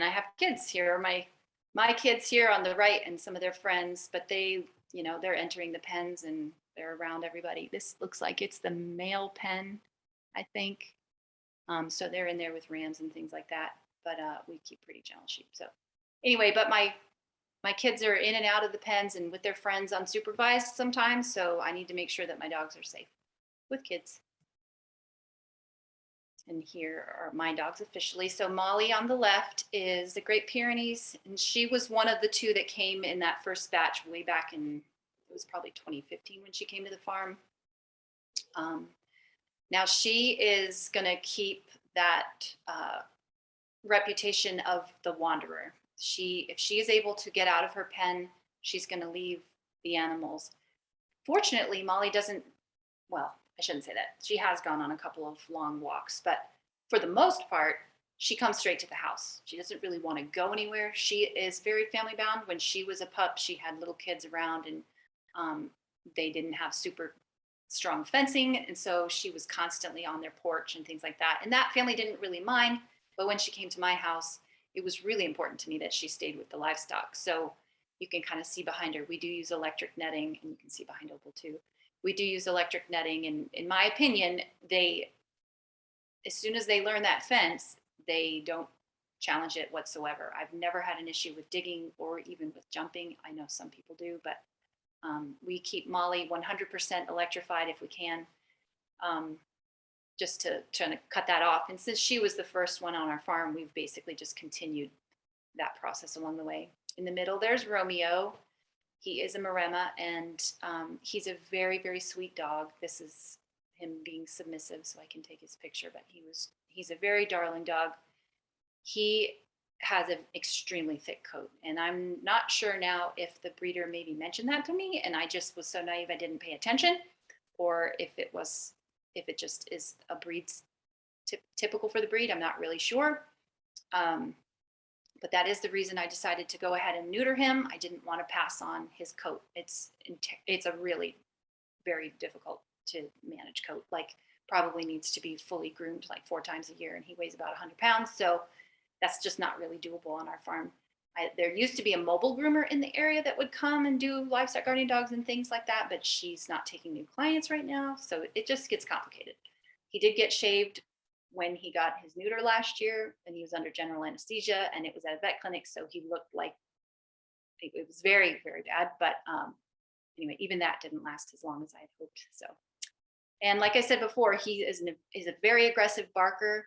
I have kids here. My kids here on the right and some of their friends, but they're entering the pens and they're around everybody. This looks like it's the male pen, I think. So they're in there with rams and things like that, but we keep pretty gentle sheep. So anyway, but my kids are in and out of the pens and with their friends unsupervised sometimes. So I need to make sure that my dogs are safe with kids. And here are my dogs officially. So Molly on the left is the Great Pyrenees, and she was one of the two that came in that first batch way back in, it was probably 2015 when she came to the farm. Now she is going to keep that reputation of the wanderer. If she is able to get out of her pen, she's going to leave the animals. Fortunately, Molly doesn't, well, I shouldn't say that. She has gone on a couple of long walks, but for the most part, she comes straight to the house. She doesn't really want to go anywhere. She is very family bound. When she was a pup, she had little kids around and they didn't have super strong fencing. And so she was constantly on their porch and things like that. And that family didn't really mind. But when she came to my house, it was really important to me that she stayed with the livestock. So you can kind of see behind her, we do use electric netting, and you can see behind Opal too. We do use electric netting, and in my opinion, as soon as they learn that fence, they don't challenge it whatsoever. I've never had an issue with digging or even with jumping. I know some people do, but we keep Molly 100% electrified if we can, just to try to cut that off. And since she was the first one on our farm, we've basically just continued that process along the way. In the middle, there's Romeo. He is a Maremma, and he's a very, very sweet dog. This is him being submissive, so I can take his picture, but he's a very darling dog. He has an extremely thick coat, and I'm not sure now if the breeder maybe mentioned that to me, and I just was so naive I didn't pay attention, or if it just is a breed typical for the breed. I'm not really sure. But that is the reason I decided to go ahead and neuter him. I didn't want to pass on his coat. It's a really very difficult to manage coat. Like, probably needs to be fully groomed like 4 times a year, and he weighs about 100 pounds. So that's just not really doable on our farm. There used to be a mobile groomer in the area that would come and do livestock guardian dogs and things like that, but she's not taking new clients right now. So it just gets complicated. He did get shaved when he got his neuter last year, and he was under general anesthesia, and it was at a vet clinic. So he looked like it was very, very bad. But anyway, even that didn't last as long as I had hoped. So, and like I said before, he is a very aggressive barker.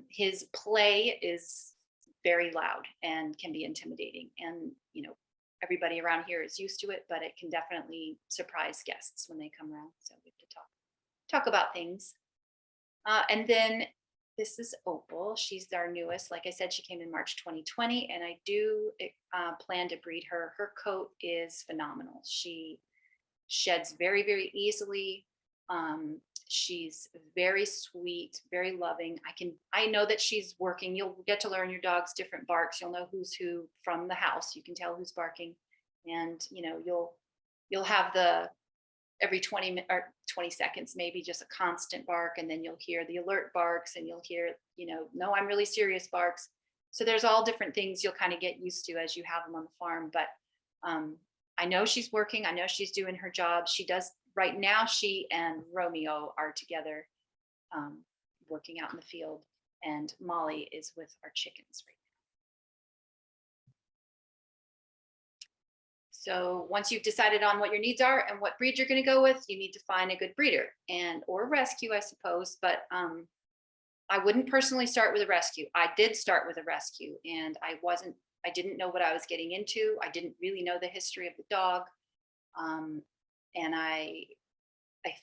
His play is very loud and can be intimidating. And, you know, everybody around here is used to it, but it can definitely surprise guests when they come around. So we have to talk about things. And then this is Opal. She's our newest. Like I said, she came in March 2020, and I do plan to breed her. Her coat is phenomenal. She sheds very, very easily. She's very sweet, very loving. I know that she's working. You'll get to learn your dog's different barks. You'll know who's who from the house. You can tell who's barking, and you know, you'll have the every 20 or 20 seconds, maybe just a constant bark. And then you'll hear the alert barks, and you'll hear, you know, no, I'm really serious barks. So there's all different things you'll kind of get used to as you have them on the farm. But I know she's working. I know she's doing her job. She does right now. She and Romeo are together working out in the field, and Molly is with our chickens right now. So once you've decided on what your needs are and what breed you're going to go with, you need to find a good breeder or rescue, I suppose. But I wouldn't personally start with a rescue. I did start with a rescue, and I didn't know what I was getting into. I didn't really know the history of the dog. And I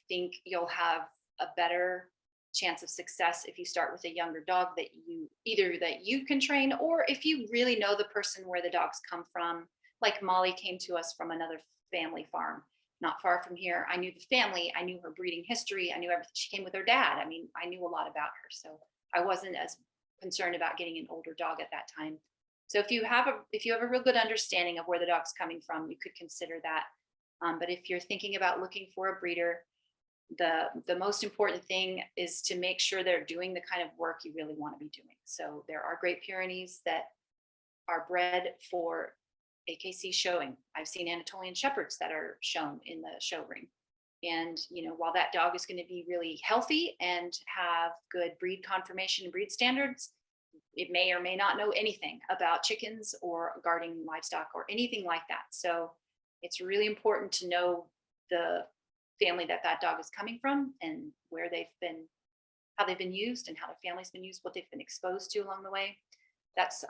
think you'll have a better chance of success if you start with a younger dog that you can train, or if you really know the person where the dogs come from. Like Molly came to us from another family farm not far from here. I knew the family, I knew her breeding history, I knew everything. She came with her dad. I mean, I knew a lot about her, so I wasn't as concerned about getting an older dog at that time. So if you have a real good understanding of where the dog's coming from, you could consider that. But if you're thinking about looking for a breeder, the most important thing is to make sure they're doing the kind of work you really want to be doing. So there are great Pyrenees that are bred for AKC showing. I've seen Anatolian Shepherds that are shown in the show ring. And, you know, while that dog is going to be really healthy and have good breed conformation and breed standards, it may or may not know anything about chickens or guarding livestock or anything like that. So it's really important to know the family that dog is coming from, and where how they've been used, and how their family's been used, what they've been exposed to along the way. That's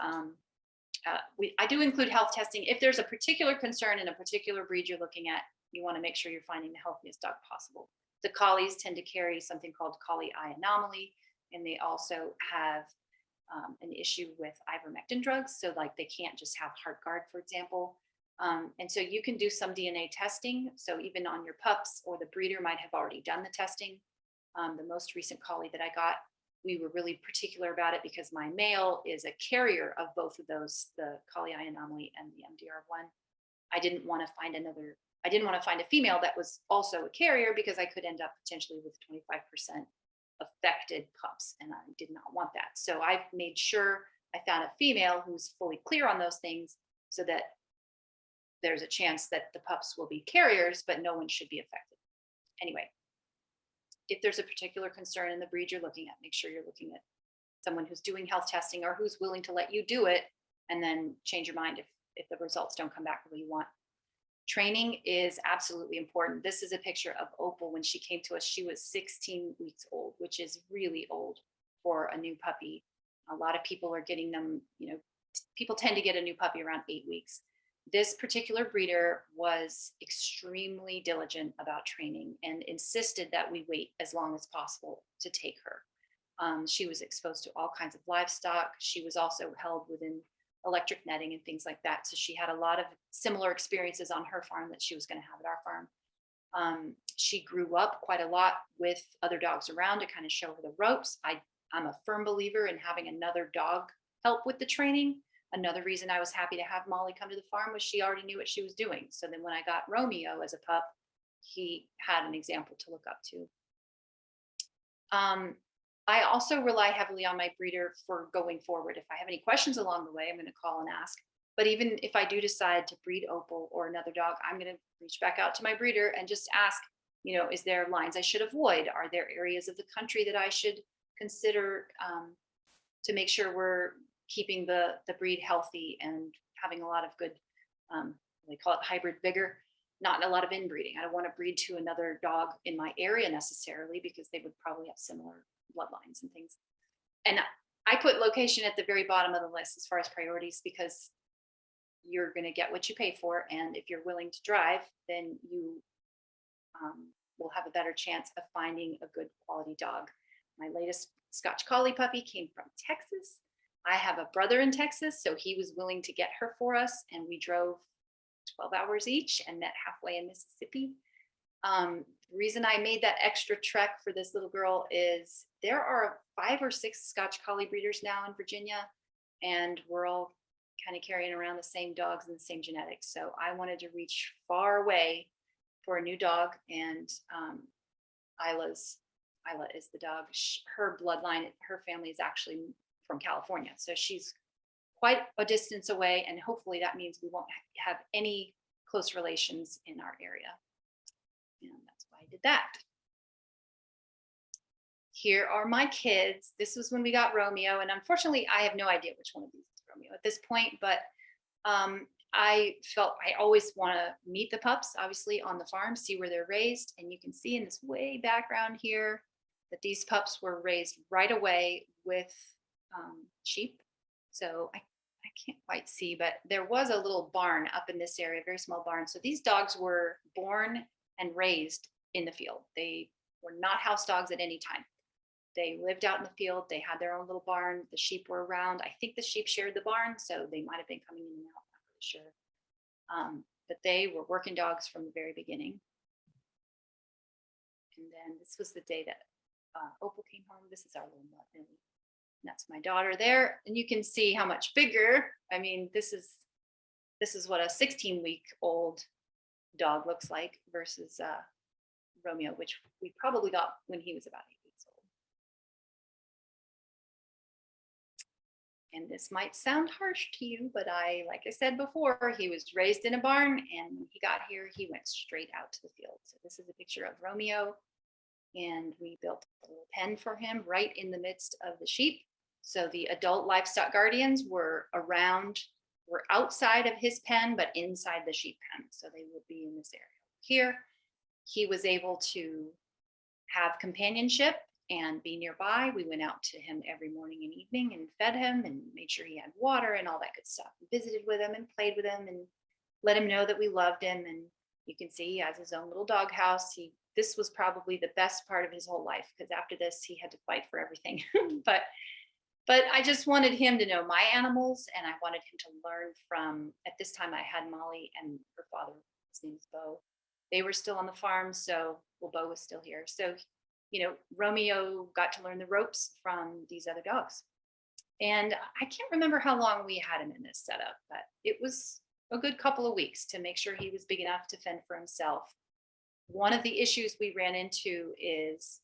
I do include health testing. If there's a particular concern in a particular breed you're looking at, you want to make sure you're finding the healthiest dog possible. The collies tend to carry something called collie eye anomaly, and they also have an issue with ivermectin drugs. So like they can't just have Heartgard, for example. And so you can do some DNA testing. So even on your pups, or the breeder might have already done the testing. The most recent collie that I got, we were really particular about it because my male is a carrier of both of those, the collie eye anomaly and the MDR1. I didn't want to find a female that was also a carrier, because I could end up potentially with 25% affected pups, and I did not want that. So I made sure I found a female who's fully clear on those things, so that there's a chance that the pups will be carriers, but no one should be affected. Anyway, if there's a particular concern in the breed you're looking at, make sure you're looking at someone who's doing health testing, or who's willing to let you do it, and then change your mind if the results don't come back the way you want. Training is absolutely important. This is a picture of Opal when she came to us. She was 16 weeks old, which is really old for a new puppy. A lot of people are getting them, you know, people tend to get a new puppy around 8 weeks. This particular breeder was extremely diligent about training and insisted that we wait as long as possible to take her. She was exposed to all kinds of livestock. She was also held within electric netting and things like that. So she had a lot of similar experiences on her farm that she was going to have at our farm. She grew up quite a lot with other dogs around to kind of show her the ropes. I'm a firm believer in having another dog help with the training. Another reason I was happy to have Molly come to the farm was she already knew what she was doing. So then when I got Romeo as a pup, he had an example to look up to. I also rely heavily on my breeder for going forward. If I have any questions along the way, I'm going to call and ask. But even if I do decide to breed Opal or another dog, I'm going to reach back out to my breeder and just ask, you know, is there lines I should avoid? Are there areas of the country that I should consider to make sure we're keeping the breed healthy and having a lot of good, they call it hybrid vigor. not a lot of inbreeding. I don't want to breed to another dog in my area necessarily because they would probably have similar bloodlines and things. And I put location at the very bottom of the list as far as priorities because you're going to get what you pay for. And if you're willing to drive, then you will have a better chance of finding a good quality dog. My latest Scotch Collie puppy came from Texas. I have a brother in Texas, so he was willing to get her for us. And we drove 12 hours each and met halfway in Mississippi. The reason I made that extra trek for this little girl is there are 5 or 6 Scotch Collie breeders now in Virginia, and we're all kind of carrying around the same dogs and the same genetics. So I wanted to reach far away for a new dog, and Isla is the dog. Her bloodline, her family is actually from California, so she's quite a distance away, and hopefully that means we won't have any close relations in our area. And that's why I did that. Here are my kids. This was when we got Romeo, and unfortunately I have no idea which one of these is Romeo at this point, but I felt I always want to meet the pups, obviously, on the farm, see where they're raised. And you can see in this way background here that these pups were raised right away with sheep. So I can't quite see, but there was a little barn up in this area, a very small barn. So these dogs were born and raised in the field. They were not house dogs at any time. They lived out in the field. They had their own little barn. The sheep were around. I think the sheep shared the barn, so they might have been coming in and out. Not really sure. But they were working dogs from the very beginning. And then this was the day that Opal came home. This is our little mutt, Millie. And that's my daughter there. And you can see how much bigger. I mean, this is what a 16-week-old dog looks like versus Romeo, which we probably got when he was about 8 weeks old. And this might sound harsh to you, but like I said before, he was raised in a barn, and when he got here, he went straight out to the field. So this is a picture of Romeo, and we built a little pen for him right in the midst of the sheep. So the adult livestock guardians were outside of his pen, but inside the sheep pen. So they would be in this area here. He was able to have companionship and be nearby. We went out to him every morning and evening and fed him and made sure he had water and all that good stuff. We visited with him and played with him and let him know that we loved him. And you can see he has his own little doghouse. This was probably the best part of his whole life, because after this he had to fight for everything. But I just wanted him to know my animals, and I wanted him to learn from, at this time I had Molly and her father, his name is Bo. They were still on the farm, so, well, Bo was still here. So, Romeo got to learn the ropes from these other dogs. And I can't remember how long we had him in this setup, but it was a good couple of weeks to make sure he was big enough to fend for himself. One of the issues we ran into is,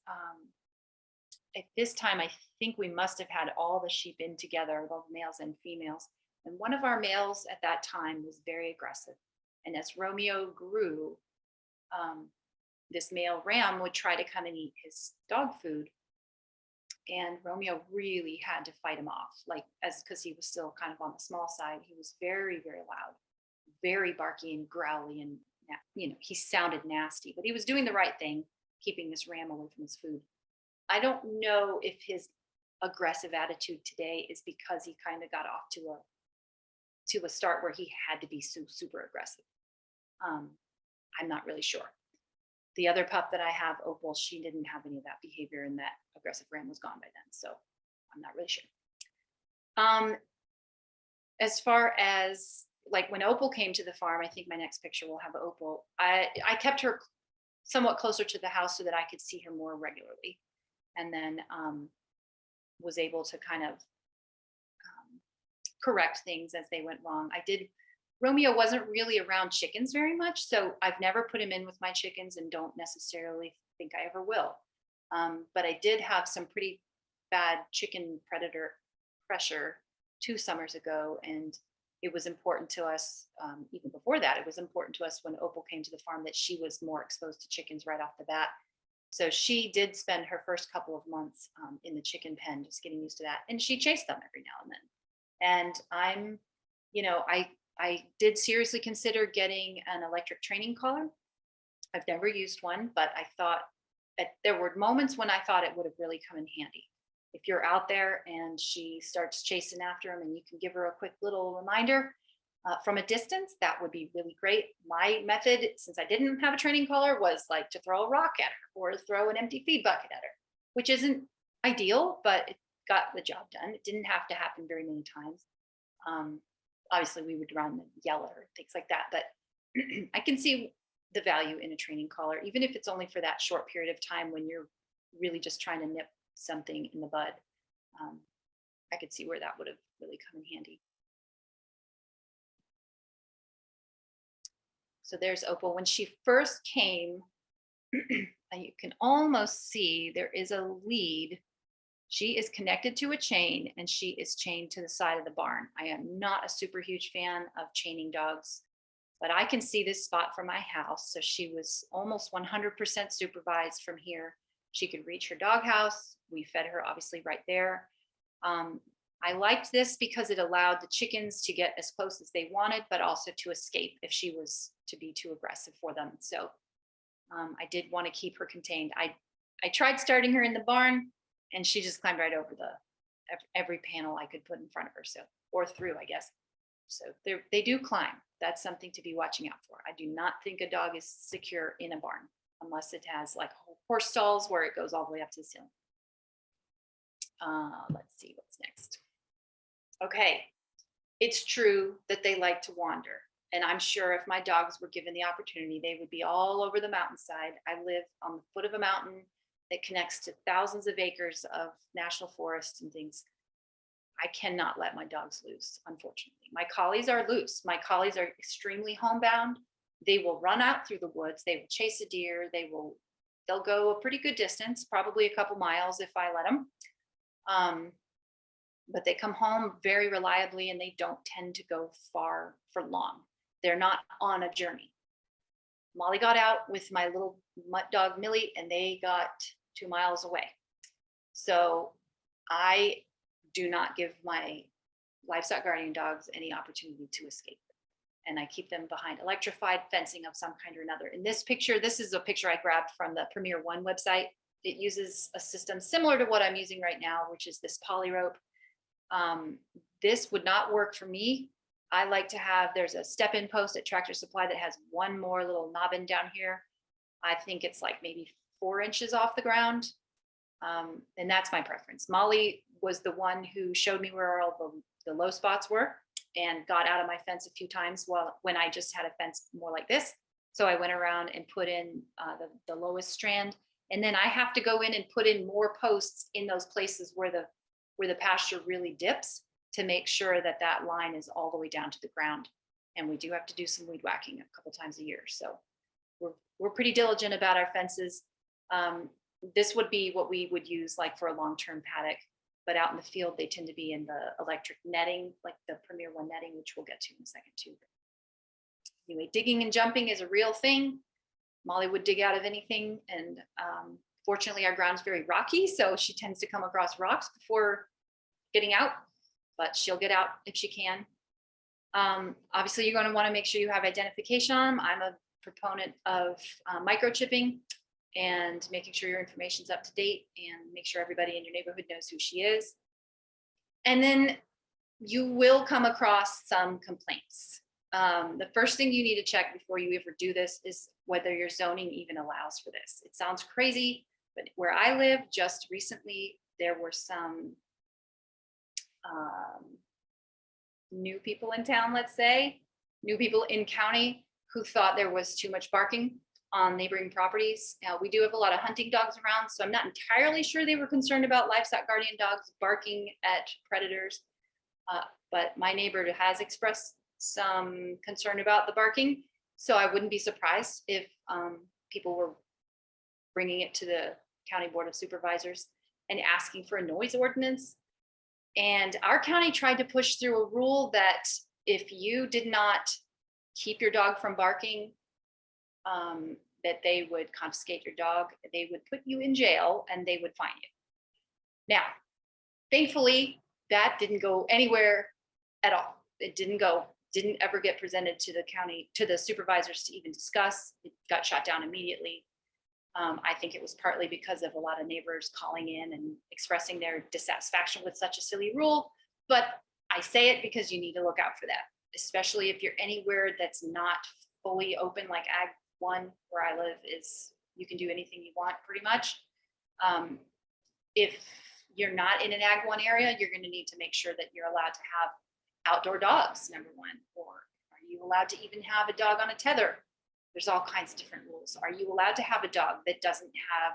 at this time, I think we must have had all the sheep in together, both males and females. And one of our males at that time was very aggressive. And as Romeo grew, this male ram would try to come and eat his dog food. And Romeo really had to fight him off, because he was still kind of on the small side. He was very, very loud, very barky and growly, and he sounded nasty, but he was doing the right thing, keeping this ram away from his food. I don't know if his aggressive attitude today is because he kind of got off to a start where he had to be super aggressive. I'm not really sure. The other pup that I have, Opal, she didn't have any of that behavior, and that aggressive ram was gone by then. So I'm not really sure. As far as when Opal came to the farm, I think my next picture will have Opal. I kept her somewhat closer to the house so that I could see her more regularly. And then was able to kind of correct things as they went wrong. Romeo wasn't really around chickens very much, so I've never put him in with my chickens and don't necessarily think I ever will. But I did have some pretty bad chicken predator pressure 2 summers ago, and it was important to us, even before that, it was important to us when Opal came to the farm that she was more exposed to chickens right off the bat. So she did spend her first couple of months in the chicken pen, just getting used to that. And she chased them every now and then. And I did seriously consider getting an electric training collar. I've never used one, but I thought there were moments when I thought it would have really come in handy. If you're out there and she starts chasing after him and you can give her a quick little reminder from a distance, that would be really great. My method, since I didn't have a training collar, was like to throw a rock at her or throw an empty feed bucket at her, which isn't ideal, but it got the job done. It didn't have to happen very many times. Obviously, we would run and yell at her, things like that, but I can see the value in a training collar, even if it's only for that short period of time when you're really just trying to nip something in the bud. I could see where that would have really come in handy. So there's Opal. When she first came, and you can almost see there is a lead. She is connected to a chain and she is chained to the side of the barn. I am not a super huge fan of chaining dogs, but I can see this spot from my house. So she was almost 100% supervised from here. She could reach her doghouse. We fed her obviously right there. I liked this because it allowed the chickens to get as close as they wanted, but also to escape if she was to be too aggressive for them. So I did want to keep her contained. I tried starting her in the barn and she just climbed right over every panel I could put in front of her. So, or through, I guess. So they do climb. That's something to be watching out for. I do not think a dog is secure in a barn unless it has like horse stalls where it goes all the way up to the ceiling. Let's see what's next. Okay, it's true that they like to wander. And I'm sure if my dogs were given the opportunity, they would be all over the mountainside. I live on the foot of a mountain that connects to thousands of acres of national forests and things. I cannot let my dogs loose, unfortunately. My collies are loose. My collies are extremely homebound. They will run out through the woods. They will chase a deer. They'll go a pretty good distance, probably a couple miles if I let them. But they come home very reliably and they don't tend to go far for long. They're not on a journey. Molly got out with my little mutt dog Millie and they got 2 miles away. So I do not give my livestock guardian dogs any opportunity to escape. And I keep them behind electrified fencing of some kind or another. In this picture, this is a picture I grabbed from the Premier One website. It uses a system similar to what I'm using right now, which is this poly rope. This would not work for me. I like to have, there's a step-in post at Tractor Supply that has one more little knobbin down here. I think it's like maybe 4 inches off the ground. And that's my preference. Molly was the one who showed me where all the low spots were and got out of my fence a few times when I just had a fence more like this. So I went around and put in the lowest strand. And then I have to go in and put in more posts in those places where the pasture really dips to make sure that that line is all the way down to the ground. And we do have to do some weed whacking a couple times a year. So we're pretty diligent about our fences. This would be what we would use like for a long-term paddock, but out in the field, they tend to be in the electric netting, like the Premier One netting, which we'll get to in a second too. Anyway, digging and jumping is a real thing. Molly would dig out of anything. And fortunately, our ground's very rocky, so she tends to come across rocks before getting out, but she'll get out if she can. Obviously, you're going to want to make sure you have identification on them. I'm a proponent of microchipping and making sure your information's up to date and make sure everybody in your neighborhood knows who she is. And then you will come across some complaints. The first thing you need to check before you ever do this is whether your zoning even allows for this. It sounds crazy, but where I live just recently, there were some new people in town, let's say, new people in county who thought there was too much barking on neighboring properties. Now, we do have a lot of hunting dogs around, so I'm not entirely sure they were concerned about livestock guardian dogs barking at predators, but my neighbor has expressed some concern about the barking. So I wouldn't be surprised if people were bringing it to the County Board of Supervisors and asking for a noise ordinance. And our county tried to push through a rule that if you did not keep your dog from barking, that they would confiscate your dog, they would put you in jail, and they would fine you. Now, thankfully, that didn't go anywhere at all. It didn't go didn't ever get presented to the county, to the supervisors to even discuss. It got shot down immediately. I think it was partly because of a lot of neighbors calling in and expressing their dissatisfaction with such a silly rule. But I say it because you need to look out for that, especially if you're anywhere that's not fully open, like Ag 1, where I live, is you can do anything you want pretty much. If you're not in an Ag 1 area, you're going to need to make sure that you're allowed to have outdoor dogs, number one, or are you allowed to even have a dog on a tether? There's all kinds of different rules. Are you allowed to have a dog that doesn't have,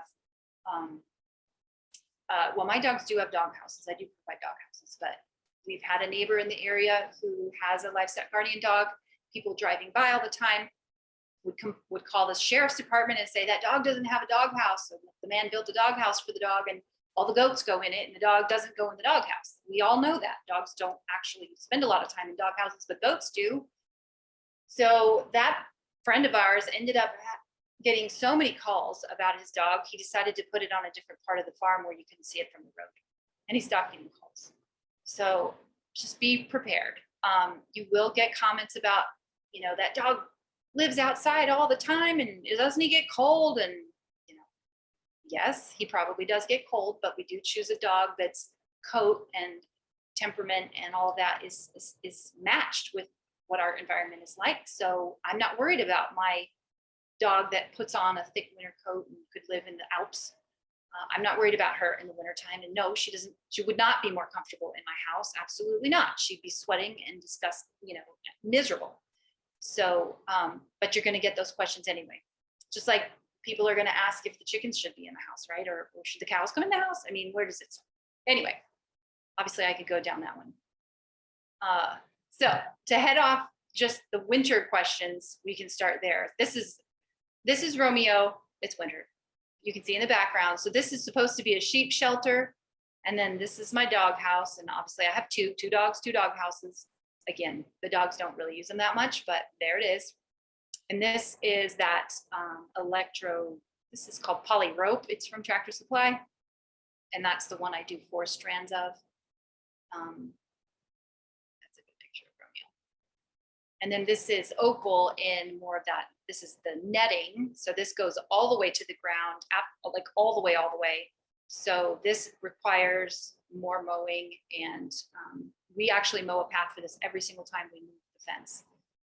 well, my dogs do have dog houses. I do provide dog houses, but we've had a neighbor in the area who has a livestock guardian dog. People driving by all the time would call the sheriff's department and say that dog doesn't have a dog house. So the man built a dog house for the dog and all the goats go in it and the dog doesn't go in the dog house. We all know that dogs don't actually spend a lot of time in dog houses, but goats do. So that friend of ours ended up getting so many calls about his dog, he decided to put it on a different part of the farm where you couldn't see it from the road. And he stopped getting calls. So just be prepared. You will get comments about, you know, that dog lives outside all the time and doesn't he get cold? And, you know, yes, he probably does get cold, but we do choose a dog that's coat and temperament and all of that is matched with what our environment is like. So I'm not worried about my dog that puts on a thick winter coat and could live in the Alps. I'm not worried about her in the wintertime. And no, she would not be more comfortable in my house. Absolutely not. She'd be sweating and miserable. So, but you're going to get those questions anyway. Just like people are going to ask if the chickens should be in the house, right? Or should the cows come in the house? I mean, where does it start? Anyway, obviously I could go down that one. So to head off just the winter questions, we can start there. This is Romeo. It's winter. You can see in the background. So this is supposed to be a sheep shelter. And then this is my dog house. And obviously I have two dogs, 2 dog houses. Again, the dogs don't really use them that much, but there it is. And this is that this is called poly rope. It's from Tractor Supply. And that's the one I do 4 strands of. That's a good picture of Romeo. And then this is Opal in more of that. This is the netting. So this goes all the way to the ground, like all the way. So this requires more mowing, and we actually mow a path for this every single time we move the fence.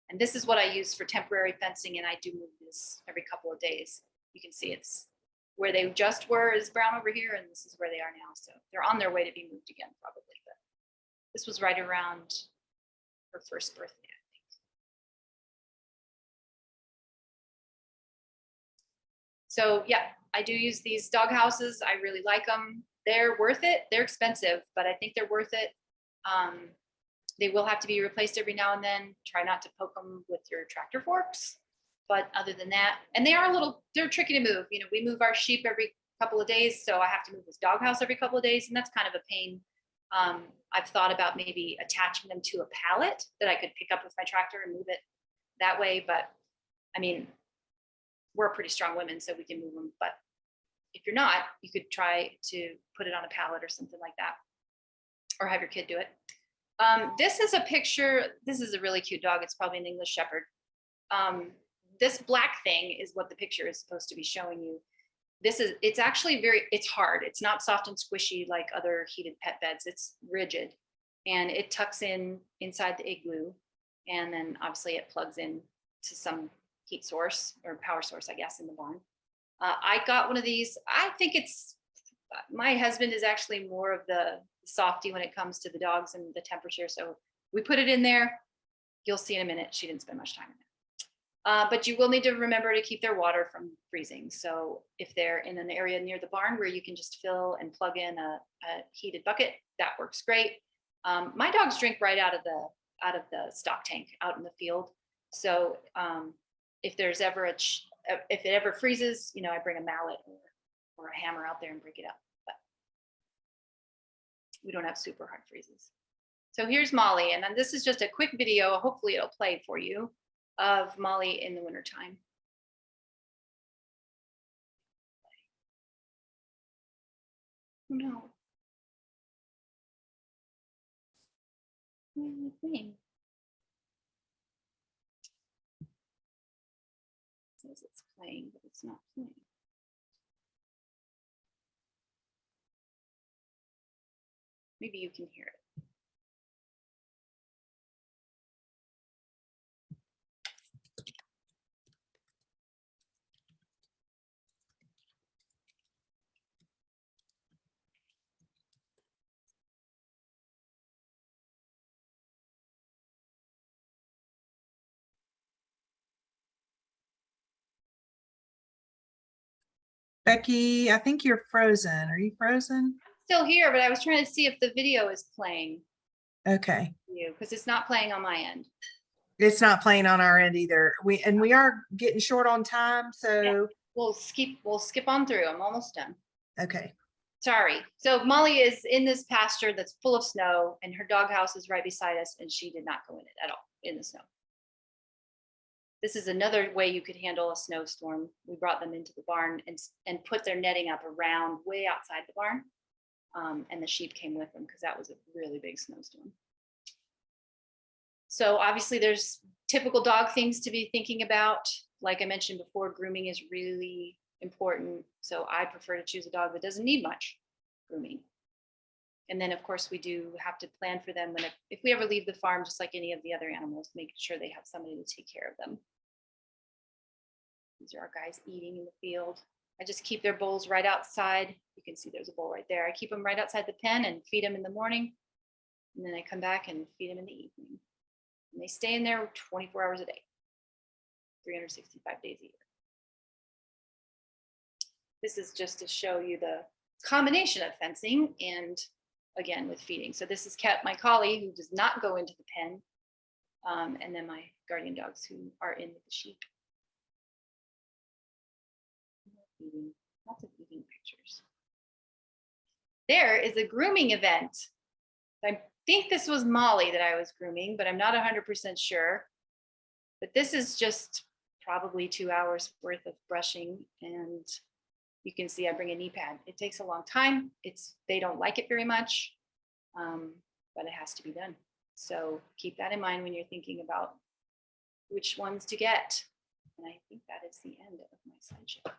And this is what I use for temporary fencing, and I do move this every couple of days. You can see it's where they just were is brown over here, and this is where they are now. So they're on their way to be moved again, probably. But this was right around her first birthday. So yeah, I do use these dog houses. I really like them. They're worth it. They're expensive, but I think they're worth it. They will have to be replaced every now and then. Try not to poke them with your tractor forks. But other than that, and they're tricky to move. You know, we move our sheep every couple of days, so I have to move this dog house every couple of days, and that's kind of a pain. I've thought about maybe attaching them to a pallet that I could pick up with my tractor and move it that way. But I mean, we're pretty strong women, so we can move them. But if you're not, you could try to put it on a pallet or something like that, or have your kid do it. This is a picture. This is a really cute dog. It's probably an English Shepherd. This black thing is what the picture is supposed to be showing you. It's actually it's hard. It's not soft and squishy like other heated pet beds. It's rigid, and it tucks inside the igloo, and then obviously it plugs in to some heat source or power source, I guess, in the barn. I got one of these. I think my husband is actually more of the softy when it comes to the dogs and the temperature. So we put it in there. You'll see in a minute, she didn't spend much time in there. But you will need to remember to keep their water from freezing. So if they're in an area near the barn where you can just fill and plug in a heated bucket, that works great. My dogs drink right out of the stock tank out in the field. So if there's ever if it ever freezes, you know, I bring a mallet or a hammer out there and break it up. But we don't have super hard freezes. So here's Molly, and then this is just a quick video. Hopefully it'll play for you of Molly in the wintertime. Oh no. What is the thing? playing, but it's not playing. Maybe you can hear it. Becky, I think you're frozen. Are you frozen? Still here, but I was trying to see if the video is playing Okay. you because it's not playing on my end. It's not playing on our end either. We are getting short on time, so We'll skip on through. I'm almost done. okay. Sorry. So Molly is in this pasture that's full of snow, and her doghouse is right beside us, and she did not go in it at all in the snow. This is another way you could handle a snowstorm. We brought them into the barn and put their netting up around way outside the barn. And the sheep came with them because that was a really big snowstorm. So obviously there's typical dog things to be thinking about. Like I mentioned before, grooming is really important. So I prefer to choose a dog that doesn't need much grooming. And then of course we do have to plan for them if we ever leave the farm, just like any of the other animals, making sure they have somebody to take care of them. These are our guys eating in the field. I just keep their bowls right outside. You can see there's a bowl right there. I keep them right outside the pen and feed them in the morning. And then I come back and feed them in the evening. And they stay in there 24 hours a day, 365 days a year. This is just to show you the combination of fencing and again with feeding. So this is my collie who does not go into the pen. And then my guardian dogs who are in with the sheep. Eating, lots of eating pictures. There is a grooming event. I think this was Molly that I was grooming, but I'm not 100% sure. But this is just probably 2 hours worth of brushing, and you can see I bring a knee pad. It takes a long time. They don't like it very much, but it has to be done. So keep that in mind when you're thinking about which ones to get. And I think that is the end of my slideshow.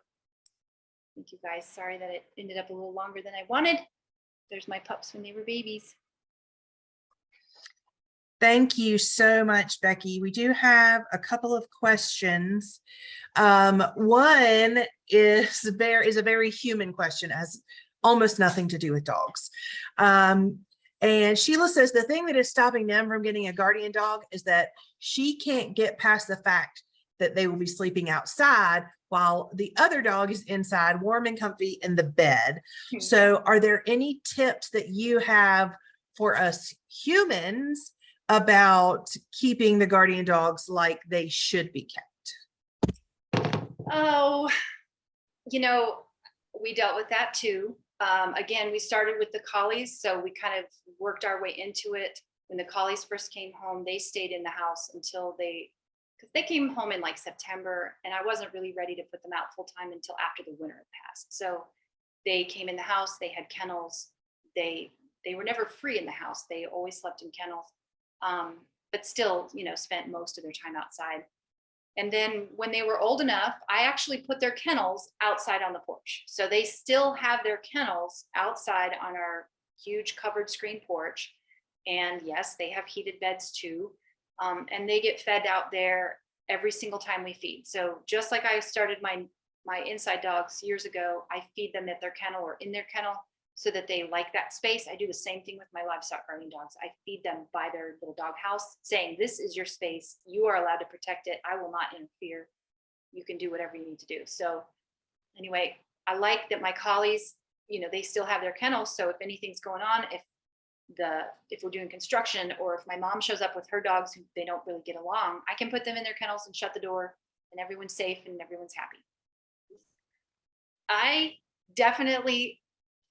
Thank you guys. Sorry that it ended up a little longer than I wanted. There's my pups when they were babies. Thank you so much, Becky. We do have a couple of questions. One is a very human question, has almost nothing to do with dogs. And Sheila says the thing that is stopping them from getting a guardian dog is that she can't get past the fact that they will be sleeping outside while the other dog is inside, warm and comfy in the bed. So are there any tips that you have for us humans about keeping the guardian dogs like they should be kept? Oh, we dealt with that too. Again, we started with the collies, so we kind of worked our way into it. When the collies first came home, they stayed in the house until because they came home in like September, and I wasn't really ready to put them out full time until after the winter had passed. So they came in the house, they had kennels. They were never free in the house. They always slept in kennels, but still, spent most of their time outside. And then when they were old enough, I actually put their kennels outside on the porch. So they still have their kennels outside on our huge covered screen porch. And yes, they have heated beds too. And they get fed out there every single time we feed. So just like I started my inside dogs years ago, I feed them at their kennel or in their kennel so that they like that space. I do the same thing with my livestock guardian dogs. I feed them by their little dog house, saying, this is your space. You are allowed to protect it. I will not interfere. You can do whatever you need to do. So anyway, I like that my collies, they still have their kennels. So if anything's going on, if we're doing construction, or if my mom shows up with her dogs who they don't really get along, I can put them in their kennels and shut the door, and everyone's safe and everyone's happy. I definitely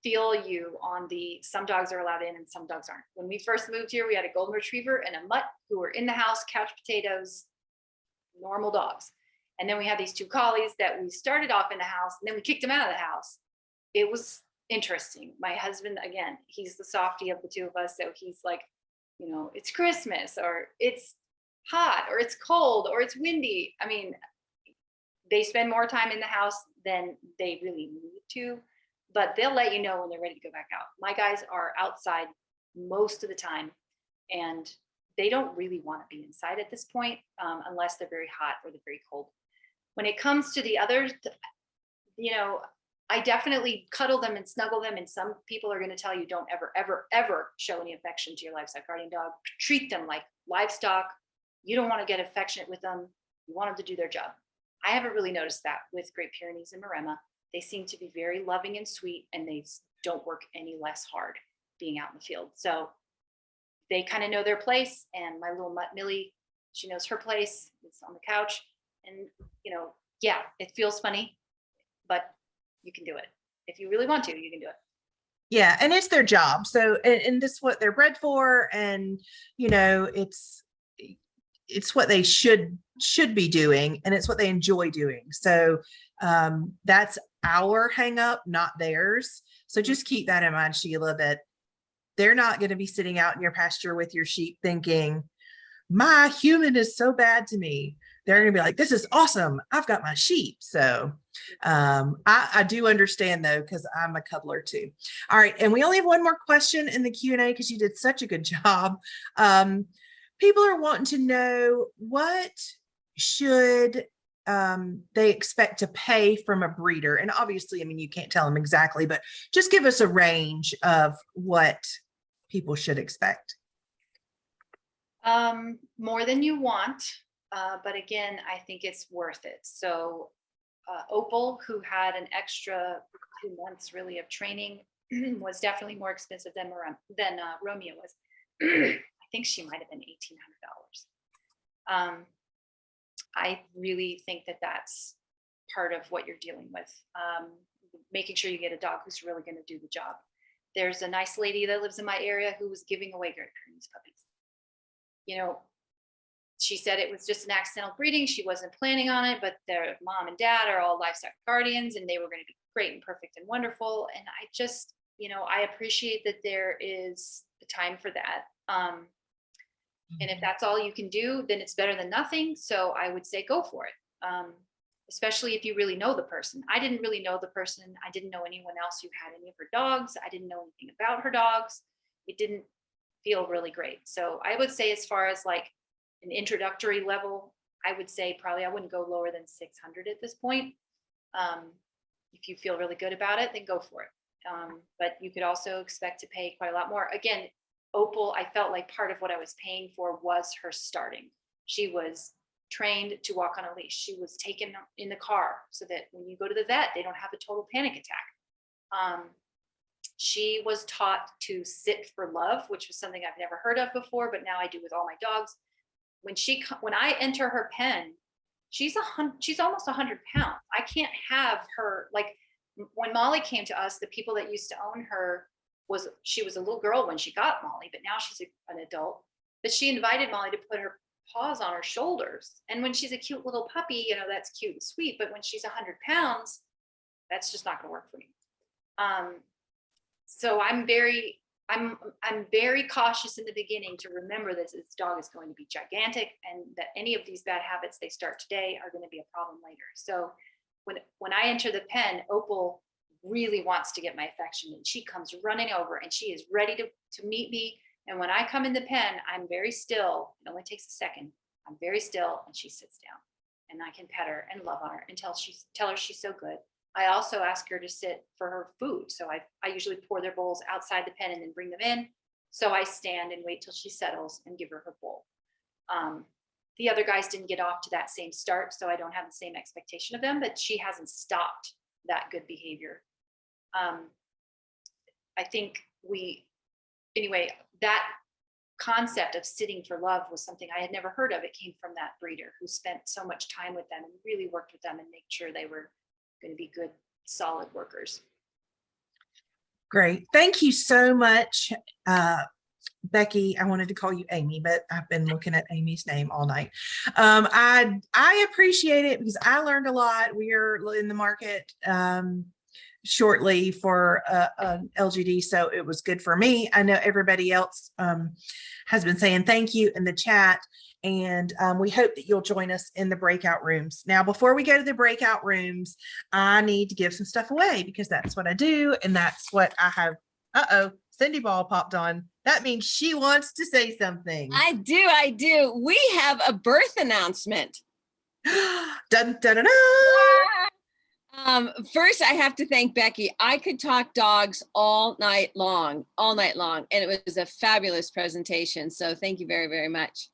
feel you on some dogs are allowed in and some dogs aren't. When we first moved here, we had a golden retriever and a mutt who were in the house, couch potatoes, normal dogs. And then we had these two collies that we started off in the house, and then we kicked them out of the house. It was interesting. My husband, again, he's the softie of the two of us. So he's like, it's Christmas, or it's hot, or it's cold, or it's windy. I mean, they spend more time in the house than they really need to, but they'll let you know when they're ready to go back out. My guys are outside most of the time, and they don't really want to be inside at this point, unless they're very hot or they're very cold. When it comes to the others, you know, I definitely cuddle them and snuggle them. And some people are going to tell you, don't ever, ever, ever show any affection to your livestock guardian dog. Treat them like livestock. You don't want to get affectionate with them. You want them to do their job. I haven't really noticed that with Great Pyrenees and Maremma. They seem to be very loving and sweet, and they don't work any less hard being out in the field. So they kind of know their place. And my little mutt Millie, she knows her place. It's on the couch. And, you know, yeah, it feels funny, but you can do it. If you really want to, you can do it. Yeah, and it's their job. So, and this is what they're bred for, and you know, it's what they should be doing, and it's what they enjoy doing. So that's our hang up, not theirs. So just keep that in mind, Sheila, that they're not going to be sitting out in your pasture with your sheep thinking, my human is so bad to me. They're going to be like, this is awesome. I've got my sheep. So I do understand though, because I'm a cuddler too. All right. And we only have one more question in the Q&A because you did such a good job. People are wanting to know, what should they expect to pay from a breeder? And obviously, I mean, you can't tell them exactly, but just give us a range of what people should expect. More than you want. But again, I think it's worth it. So Opal, who had an extra 2 months really of training, was definitely more expensive than Romeo was. I think she might have been $1,800. I really think that that's part of what you're dealing with. Making sure you get a dog who's really going to do the job. There's a nice lady that lives in my area who was giving away Great Pyrenees puppies. You know, she said it was just an accidental breeding. She wasn't planning on it, but their mom and dad are all livestock guardians, and they were going to be great and perfect and wonderful. And I just, you know, I appreciate that there is the time for that. And if that's all you can do, then it's better than nothing. So I would say go for it. Especially if you really know the person. I didn't really know the person. I didn't know anyone else who had any of her dogs. I didn't know anything about her dogs. It didn't feel really great. So I would say, as far as like an introductory level, I would say probably I wouldn't go lower than 600 at this point. If you feel really good about it, then go for it. But you could also expect to pay quite a lot more. Again, Opal, I felt like part of what I was paying for was her starting. She was trained to walk on a leash. She was taken in the car so that when you go to the vet, they don't have a total panic attack. She was taught to sit for love, which was something I've never heard of before, but now I do with all my dogs. When I enter her pen, she's almost 100 pounds. I can't have her, like when Molly came to us, the people that used to own her, she was a little girl when she got Molly, but now she's an adult. But she invited Molly to put her paws on her shoulders. And when she's a cute little puppy, you know, that's cute and sweet. But when she's 100 pounds, that's just not going to work for me. So I'm very cautious in the beginning to remember that this dog is going to be gigantic, and that any of these bad habits they start today are going to be a problem later. So when I enter the pen, Opal really wants to get my affection, and she comes running over and she is ready to meet me. And when I come in the pen, I'm very still. It only takes a second. I'm very still, and she sits down, and I can pet her and love on her and tell her she's so good. I also ask her to sit for her food. So I usually pour their bowls outside the pen and then bring them in. So I stand and wait till she settles and give her her bowl. The other guys didn't get off to that same start, so I don't have the same expectation of them, but she hasn't stopped that good behavior. I think that concept of sitting for love was something I had never heard of. It came from that breeder who spent so much time with them and really worked with them and made sure they were going to be good, solid workers. Great. Thank you so much, Becky. I wanted to call you Amy, but I've been looking at Amy's name all night. I appreciate it because I learned a lot. We are in the market shortly for an LGD. So it was good for me. I know everybody else has been saying thank you in the chat. And we hope that you'll join us in the breakout rooms. Now, before we go to the breakout rooms, I need to give some stuff away because that's what I do. And that's what I have. Uh-oh, Cindy Ball popped on. That means she wants to say something. I do. We have a birth announcement. Dun, dun, dun, dun. First, I have to thank Becky. I could talk dogs all night long, and it was a fabulous presentation. So thank you very, very much.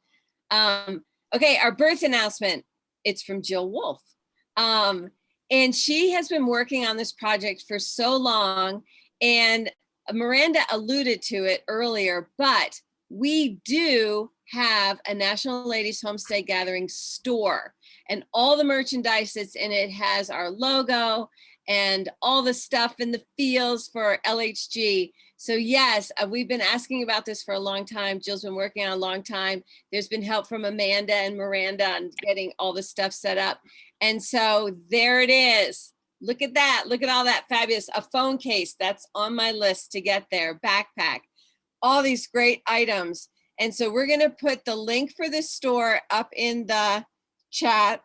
Okay, our birth announcement. It's from Jill Wolf. And she has been working on this project for so long, and Miranda alluded to it earlier, but we do have a National Ladies Homestead Gathering store, and all the merchandise that's in it has our logo and all the stuff in the fields for LHG. So yes, we've been asking about this for a long time. Jill's been working on a long time. There's been help from Amanda and Miranda on getting all the stuff set up. And so there it is. Look at that. Look at all that fabulous. A phone case, that's on my list to get there. Backpack, all these great items. And so we're going to put the link for this store up in the chat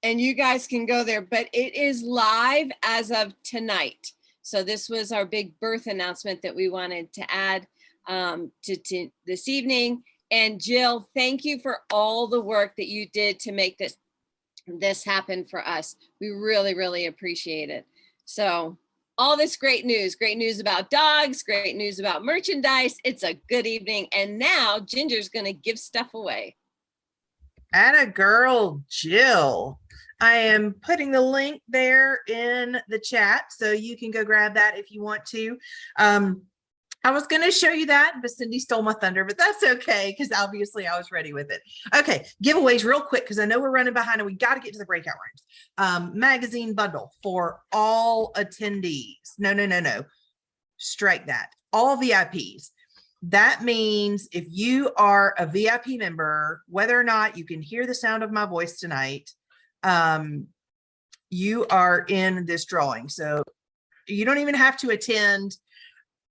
and you guys can go there, but it is live as of tonight. So this was our big birth announcement that we wanted to add to this evening. And Jill, thank you for all the work that you did to make this happen for us. We really, really appreciate it. So all this great news about dogs, great news about merchandise. It's a good evening. And now Ginger's going to give stuff away. Atta girl, Jill. I am putting the link there in the chat so you can go grab that if you want to. I was going to show you that, but Cindy stole my thunder, but that's okay because obviously I was ready with it. Okay, giveaways real quick because I know we're running behind and we got to get to the breakout rooms. Magazine bundle for all attendees. No. Strike that. All VIPs. That means if you are a VIP member, whether or not you can hear the sound of my voice tonight, you are in this drawing. So you don't even have to attend.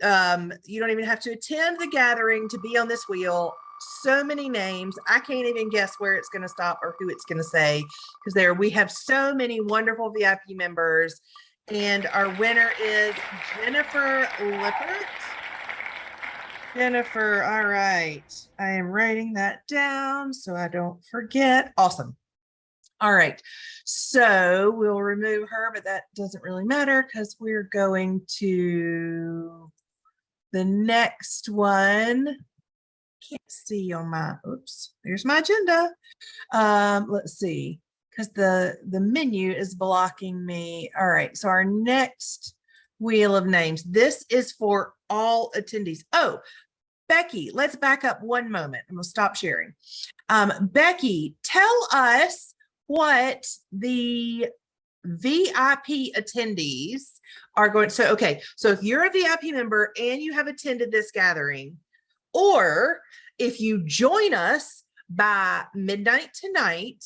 You don't even have to attend the gathering to be on this wheel. So many names. I can't even guess where it's going to stop or who it's going to say because we have so many wonderful VIP members. And our winner is Jennifer Lippert. Jennifer, all right. I am writing that down so I don't forget. Awesome. All right. So we'll remove her, but that doesn't really matter because we're going to the next one. Can't see on my, oops, there's my agenda. Let's see, because the menu is blocking me. All right, so our next wheel of names, this is for all attendees. Oh, Becky, let's back up one moment and we'll stop sharing. Becky, tell us what the VIP attendees are going. So, okay. So if you're a VIP member and you have attended this gathering, or if you join us by midnight tonight,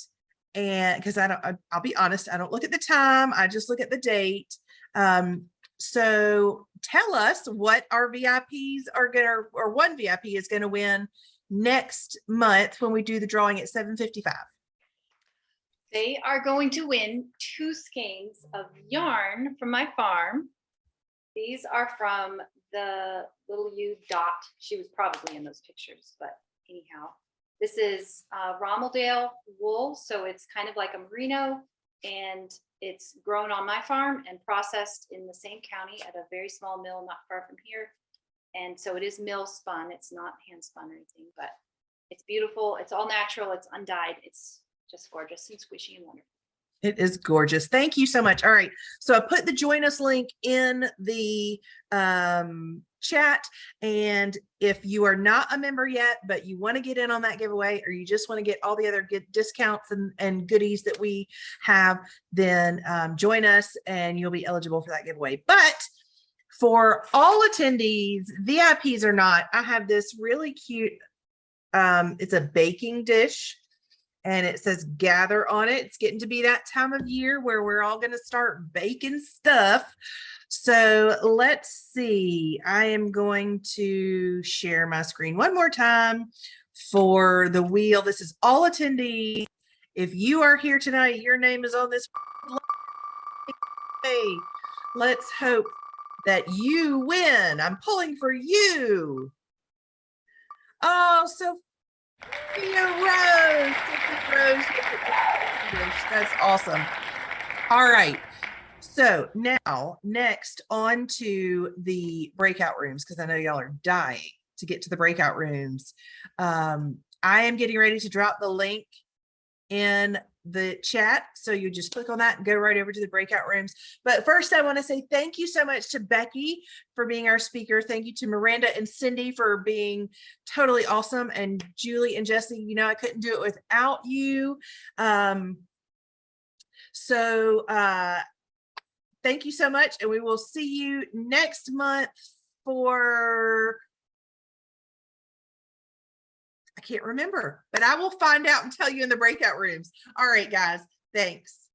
and because I'll be honest, I don't look at the time. I just look at the date. So tell us what our VIPs are going to, or one VIP is going to win next month when we do the drawing at 7:55. They are going to win 2 skeins of yarn from my farm. These are from the little U Dot. She was probably in those pictures, but anyhow, this is Rommeldale wool. So it's kind of like a merino, and it's grown on my farm and processed in the same county at a very small mill not far from here. And so it is mill spun. It's not hand spun or anything, but it's beautiful. It's all natural. It's undyed. It's just gorgeous and squishy and wonderful. It is gorgeous. Thank you so much. All right. So I put the join us link in the chat. And if you are not a member yet, but you want to get in on that giveaway, or you just want to get all the other good discounts and goodies that we have, then join us and you'll be eligible for that giveaway. But for all attendees, VIPs or not, I have this really cute, it's a baking dish. And it says gather on it. It's getting to be that time of year where we're all going to start baking stuff. So let's see. I am going to share my screen one more time for the wheel. This is all attendees. If you are here tonight, your name is on this. Hey, let's hope that you win. I'm pulling for you. Oh, Sophia Rose. That's awesome. All right. So now, next on to the breakout rooms, because I know y'all are dying to get to the breakout rooms. I am getting ready to drop the link in the chat. So you just click on that and go right over to the breakout rooms. But first, I want to say thank you so much to Becky for being our speaker. Thank you to Miranda and Cindy for being totally awesome. And Julie and Jesse, you know, I couldn't do it without you. Thank you so much. And we will see you next month for, I can't remember, but I will find out and tell you in the breakout rooms. All right, guys. Thanks.